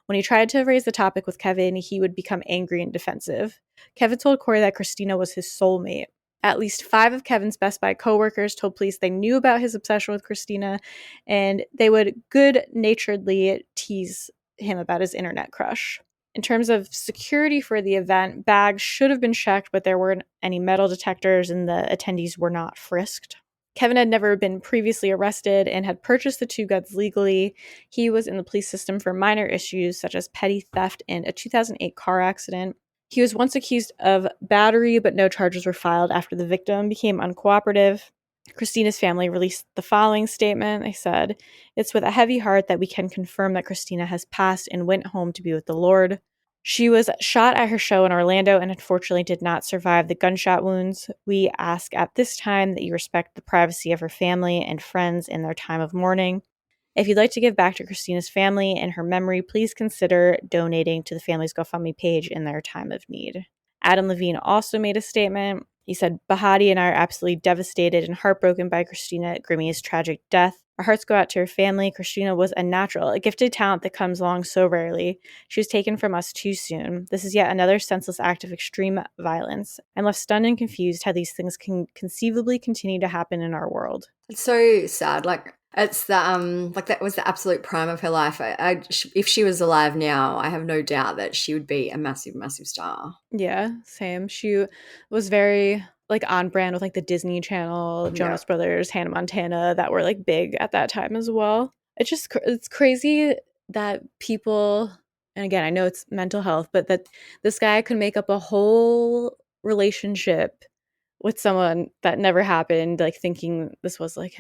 When he tried to raise the topic with Kevin, he would become angry and defensive. Kevin told Corey that Christina was his soulmate. At least 5 of Kevin's Best Buy coworkers told police they knew about his obsession with Christina, and they would good-naturedly tease him about his internet crush. In terms of security for the event, bags should have been checked, but there weren't any metal detectors and the attendees were not frisked. Kevin had never been previously arrested and had purchased the 2 guns legally. He was in the police system for minor issues such as petty theft and a 2008 car accident. He was once accused of battery, but no charges were filed after the victim became uncooperative. Christina's family released the following statement. They said, "It's with a heavy heart that we can confirm that Christina has passed and went home to be with the Lord. She was shot at her show in Orlando and unfortunately did not survive the gunshot wounds. We ask at this time that you respect the privacy of her family and friends in their time of mourning. If you'd like to give back to Christina's family and her memory, please consider donating to the family's GoFundMe page in their time of need." Adam Levine also made a statement. He said, "Bahati and I are absolutely devastated and heartbroken by Christina Grimmie's tragic death. Our hearts go out to her family. Christina was a natural, a gifted talent that comes along so rarely. She was taken from us too soon. This is yet another senseless act of extreme violence. I'm left stunned and confused how these things can conceivably continue to happen in our world." It's so sad. Like, it's the like that was the absolute prime of her life. If she was alive now, I have no doubt that she would be a massive, massive star. Yeah, same. She was very like on brand with like the Disney Channel, Jonas Brothers, Hannah Montana that were like big at that time as well. It's crazy that people, and again, I know it's mental health, but that this guy could make up a whole relationship with someone that never happened, like thinking this was like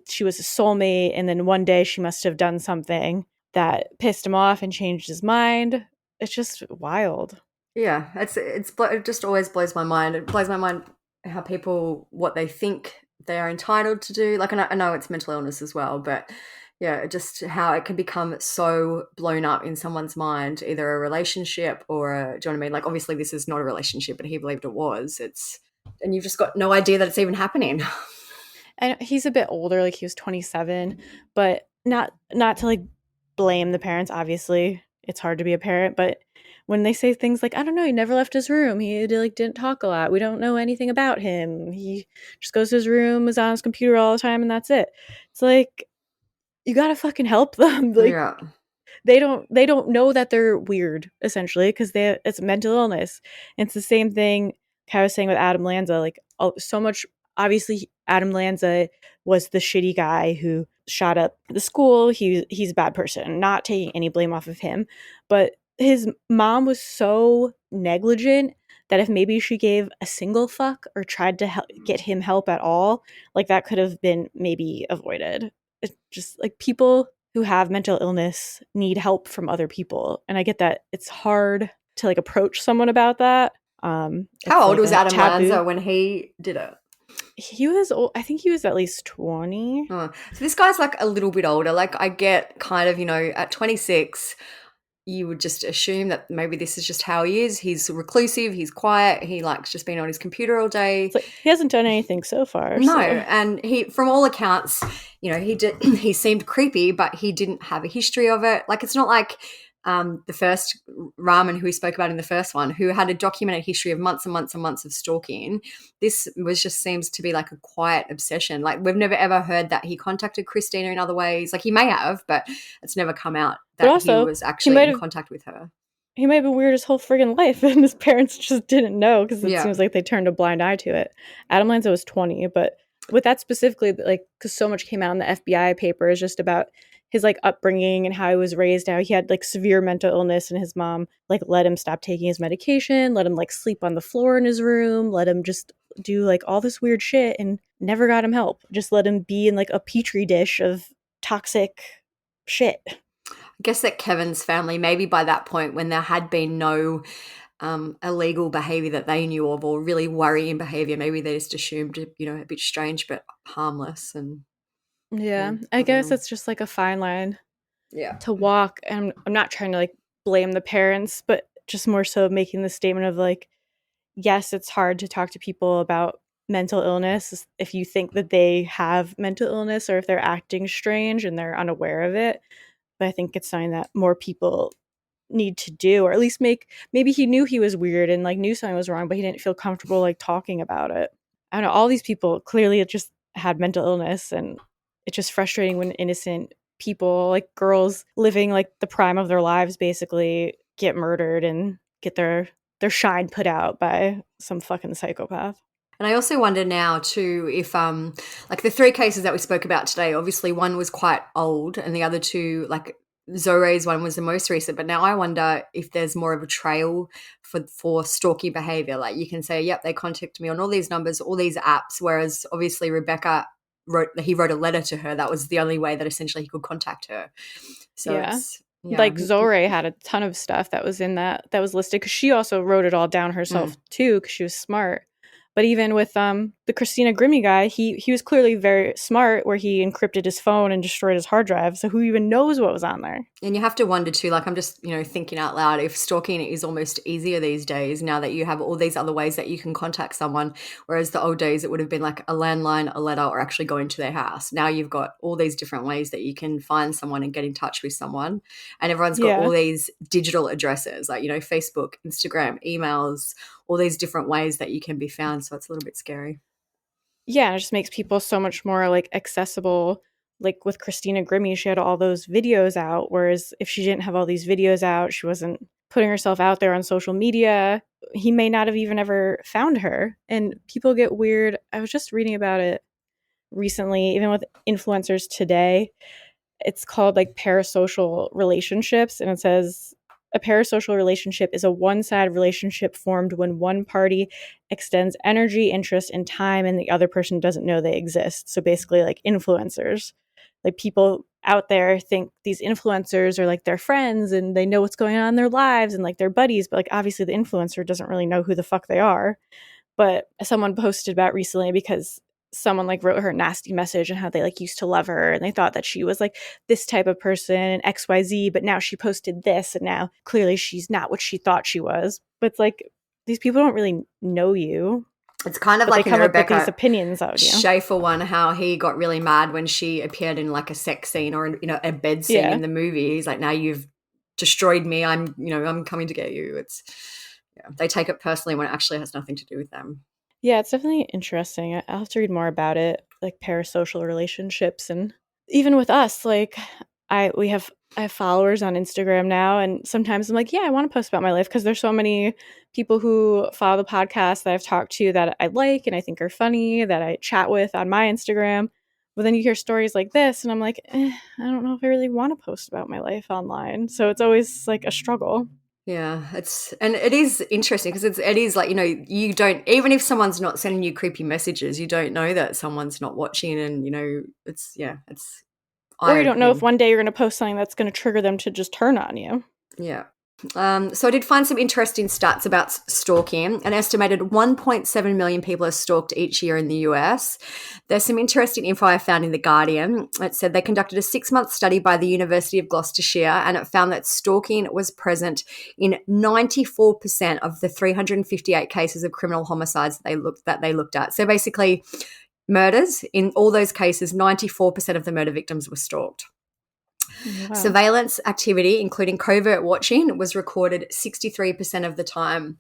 she was his soulmate, and then one day she must have done something that pissed him off and changed his mind. It's just wild. Yeah, it just always blows my mind. It blows my mind how people, what they think they are entitled to do. Like, I know it's mental illness as well, but yeah, just how it can become so blown up in someone's mind, either a relationship or do you know what I mean? Like, obviously this is not a relationship, but he believed it was. And you've just got no idea that it's even happening. And he's a bit older, like he was 27, but not to like blame the parents. Obviously, it's hard to be a parent, but when they say things like, I don't know, he never left his room, he like didn't talk a lot, we don't know anything about him, he just goes to his room, is on his computer all the time, and that's it. It's like, you gotta fucking help them. Like, yeah. They don't know that they're weird, essentially, because it's mental illness. And it's the same thing I was saying with Adam Lanza. Like, so much, obviously, Adam Lanza was the shitty guy who shot up the school. He's a bad person, not taking any blame off of him. But his mom was so negligent that if maybe she gave a single fuck or tried to get him help at all, like that could have been maybe avoided. It's just like people who have mental illness need help from other people. And I get that it's hard to like approach someone about that. How old was Adam Lanza when he did it? He was old. I think he was at least 20. So this guy's like a little bit older. Like, I get kind of, at 26, you would just assume that maybe this is just how he is. He's reclusive. He's quiet. He likes just being on his computer all day. It's like, he hasn't done anything so far. No, so. And he, from all accounts, he seemed creepy, but he didn't have a history of it. Like, it's not like the first Rahman who we spoke about in the first one, who had a documented history of months and months and months of stalking. This seems to be like a quiet obsession. Like, we've never ever heard that he contacted Christina in other ways. Like, he may have, but it's never come out that also, he was actually in contact with her. He might have been weird his whole friggin' life, and his parents just didn't know because it seems like they turned a blind eye to it. Adam Lanza was 20, but with that specifically, like, because so much came out in the FBI papers just about his like upbringing and how he was raised, how he had like severe mental illness, and his mom like let him stop taking his medication, let him like sleep on the floor in his room, let him just do like all this weird shit and never got him help. Just let him be in like a petri dish of toxic shit. I guess that Kevin's family, maybe by that point when there had been no illegal behavior that they knew of or really worrying behavior, maybe they just assumed, a bit strange but harmless. And yeah, I guess it's just like a fine line to walk. And I'm not trying to like blame the parents, but just more so making the statement of like, yes, it's hard to talk to people about mental illness, if you think that they have mental illness or if they're acting strange and they're unaware of it. But I think it's something that more people need to do, or at least maybe he knew he was weird and like knew something was wrong, but he didn't feel comfortable like talking about it. I don't know, all these people clearly just had mental illness, and it's just frustrating when innocent people, like girls living like the prime of their lives, basically get murdered and get their shine put out by some fucking psychopath. And I also wonder now too if like the 3 cases that we spoke about today, obviously one was quite old and the other 2, like Zohreh's one was the most recent, but now I wonder if there's more of a trail for stalky behavior. Like you can say, yep, they contacted me on all these numbers, all these apps, whereas obviously Rebecca wrote a letter to her. That was the only way that essentially he could contact her. So yeah. Like Zohreh had a ton of stuff that was in that was listed, because she also wrote it all down herself too, because she was smart. But even with the Christina Grimmie guy, he was clearly very smart, where he encrypted his phone and destroyed his hard drive. So who even knows what was on there? And you have to wonder too, like I'm just, thinking out loud, if stalking is almost easier these days now that you have all these other ways that you can contact someone, whereas the old days it would have been like a landline, a letter, or actually going to their house. Now you've got all these different ways that you can find someone and get in touch with someone. And everyone's got all these digital addresses, like, Facebook, Instagram, emails, all these different ways that you can be found. So it's a little bit scary. Yeah, it just makes people so much more like accessible. Like with Christina Grimmie, she had all those videos out, whereas if she didn't have all these videos out, she wasn't putting herself out there on social media, he may not have even ever found her. And people get weird. I was just reading about it recently, even with influencers today. It's called like parasocial relationships, and it says a parasocial relationship is a one-sided relationship formed when one party extends energy, interest, and time, and the other person doesn't know they exist. So basically like influencers. Like people out there think these influencers are like their friends and they know what's going on in their lives and like their buddies, but like obviously the influencer doesn't really know who the fuck they are. But someone posted about recently, because someone like wrote her a nasty message and how they like used to love her and they thought that she was like this type of person and XYZ, but now she posted this and now clearly she's not what she thought she was. But it's like these people don't really know you. It's kind of like they come up with these opinions of you. Schaeffer one, how he got really mad when she appeared in like a sex scene or a bed scene in the movie. He's like, now you've destroyed me. I'm coming to get you. They take it personally when it actually has nothing to do with them. Yeah, it's definitely interesting. I'll have to read more about it, like parasocial relationships. And even with us, like I have followers on Instagram now, and sometimes I'm like, yeah, I want to post about my life, because there's so many people who follow the podcast that I've talked to that I like and I think are funny, that I chat with on my Instagram. But then you hear stories like this and I'm like, I don't know if I really want to post about my life online. So it's always like a struggle. Yeah, it is interesting, because it is like, you don't, even if someone's not sending you creepy messages, you don't know that someone's not watching, and it's or you don't know if one day you're going to post something that's going to trigger them to just turn on you. Yeah. So I did find some interesting stats about stalking. An estimated 1.7 million people are stalked each year in the US. There's some interesting info I found in The Guardian. It said they conducted a 6-month study by the University of Gloucestershire, and it found that stalking was present in 94% of the 358 cases of criminal homicides that they looked at. So basically, murders, in all those cases, 94% of the murder victims were stalked. Wow. Surveillance activity, including covert watching, was recorded 63% of the time.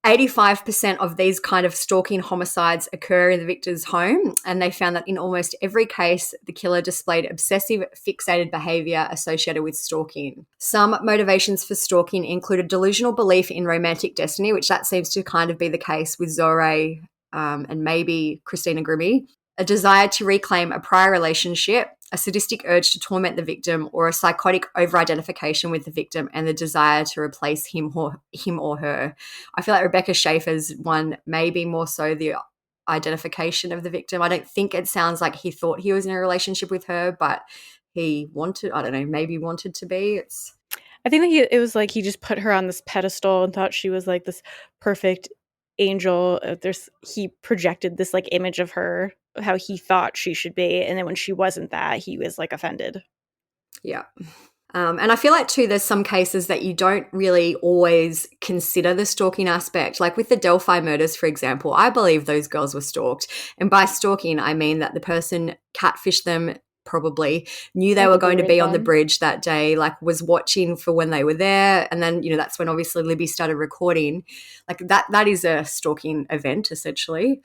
85% of these kind of stalking homicides occur in the victim's home, and they found that in almost every case, the killer displayed obsessive, fixated behavior associated with stalking. Some motivations for stalking included delusional belief in romantic destiny, which that seems to kind of be the case with Zohreh and maybe Christina Grimmie, a desire to reclaim a prior relationship, a sadistic urge to torment the victim, or a psychotic over-identification with the victim and the desire to replace him or her. I feel like Rebecca Schaeffer's one may be more so the identification of the victim. I don't think it sounds like he thought he was in a relationship with her, but he wanted, I don't know, maybe wanted to be. I think that it was like he just put her on this pedestal and thought she was like this perfect angel. He projected this like image of her, how he thought she should be, and then when she wasn't that, he was like offended. Yeah. And I feel like, too, there's some cases that you don't really always consider the stalking aspect. Like with the Delphi murders, for example, I believe those girls were stalked. And by stalking, I mean that the person catfished them, probably knew they were going to be on the bridge that day, like was watching for when they were there. And then, that's when obviously Libby started recording. Like that is a stalking event, essentially.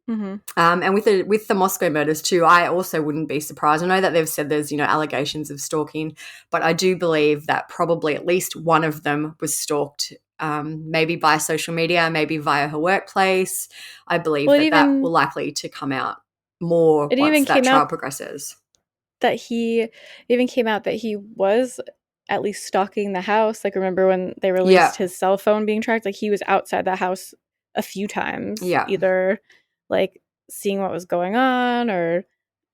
Mm-hmm. And with the Moscow murders too, I also wouldn't be surprised. I know that they've said there's allegations of stalking, but I do believe that probably at least one of them was stalked, maybe by social media, maybe via her workplace. I believe that will likely to come out more once that trial progresses. It even came out that he was at least stalking the house. Like, remember when they released his cell phone being tracked? Like, he was outside the house a few times, either like seeing what was going on or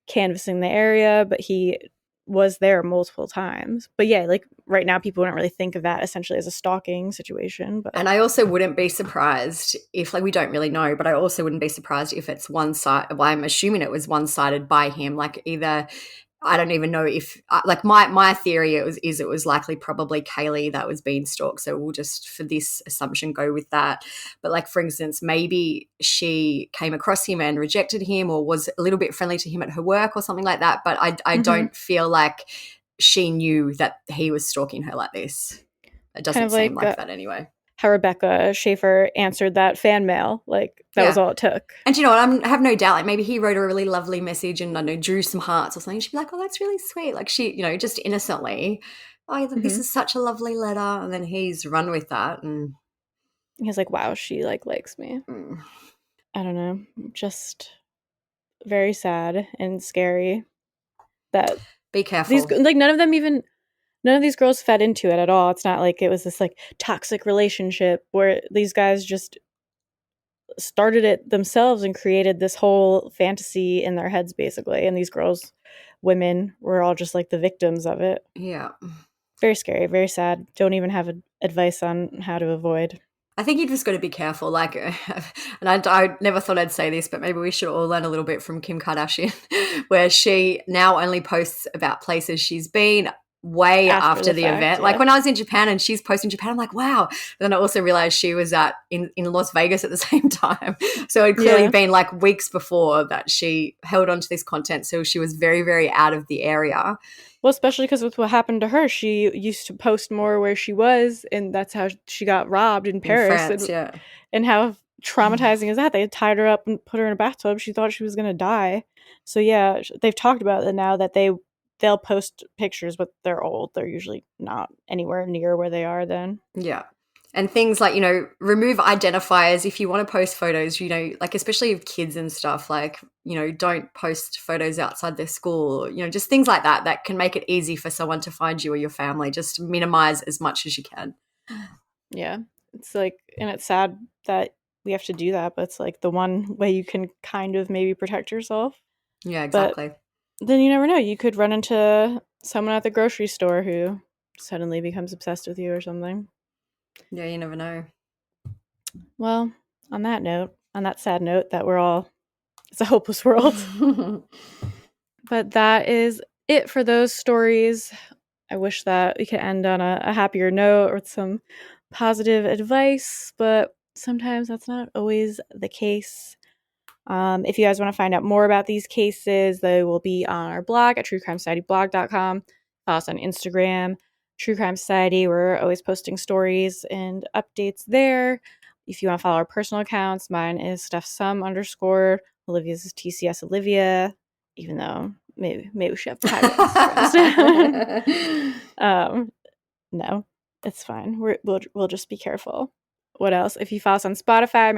canvassing the area, but he was there multiple times. But yeah, like right now people wouldn't really think of that essentially as a stalking situation. But and I also wouldn't be surprised if, like, we don't really know, but I also wouldn't be surprised if it's one-sided. Well, I'm assuming it was one-sided by him, like either I don't even know if, like, my theory it was likely probably Kaylee that was being stalked. So we'll just, for this assumption, go with that. But, like, for instance, maybe she came across him and rejected him, or was a little bit friendly to him at her work or something like that. But I don't feel like she knew that he was stalking her like this. It doesn't seem like that anyway. How Rebecca Schaeffer answered that fan mail. Like, that was all it took. And you know what? I have no doubt, like, maybe he wrote a really lovely message and, I don't know, drew some hearts or something. She'd be like, oh, that's really sweet. Like, she, just innocently, this is such a lovely letter. And then he's run with that. And he's like, wow, she, like, likes me. I don't know. Just very sad and scary that... Be careful. None of these girls fed into it at all. It's not like it was this like toxic relationship where these guys just started it themselves and created this whole fantasy in their heads, basically. And these girls, women, were all just like the victims of it. Yeah. Very scary, very sad. Don't even have advice on how to avoid. I think you just got to be careful. Like, and I never thought I'd say this, but maybe we should all learn a little bit from Kim Kardashian, where she now only posts about places she's been way after the event. Yeah. Like when I was in Japan and she's posting Japan, I'm like, wow. And then I also realized she was in Las Vegas at the same time. So it clearly been like weeks before that she held onto this content. So she was very, very out of the area. Well, especially because with what happened to her, she used to post more where she was, and that's how she got robbed in Paris. In France, and how traumatizing is that? They had tied her up and put her in a bathtub. She thought she was going to die. So yeah, they've talked about it now that they'll post pictures, but they're old. They're usually not anywhere near where they are then. Yeah. And things like, remove identifiers if you want to post photos, like especially of kids and stuff, like, don't post photos outside their school, just things like that can make it easy for someone to find you or your family. Just minimize as much as you can. Yeah. It's like, and it's sad that we have to do that, but it's like the one way you can kind of maybe protect yourself. Yeah, exactly. But then you never know. You could run into someone at the grocery store who suddenly becomes obsessed with you or something. Yeah, you never know. Well, on that sad note that it's a hopeless world. But that is it for those stories. I wish that we could end on a happier note or with some positive advice, but sometimes that's not always the case. If you guys want to find out more about these cases, they will be on our blog at truecrimesocietyblog.com. Follow us on Instagram, True Crime Society. We're always posting stories and updates there. If you want to follow our personal accounts, mine is StephSum_. Olivia's is TCS Olivia, even though maybe we should have private Instagrams. No, it's fine. We'll just be careful. What else? If you follow us on Spotify,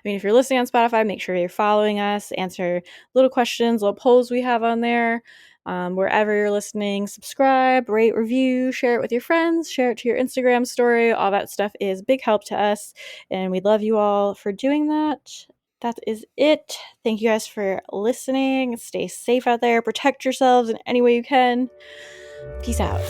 if you're listening on Spotify, make sure you're following us. Answer little questions, little polls we have on there. Wherever you're listening, subscribe, rate, review, share it with your friends, share it to your Instagram story. All that stuff is big help to us, and we love you all for doing that. That is it. Thank you guys for listening. Stay safe out there. Protect yourselves in any way you can. Peace out.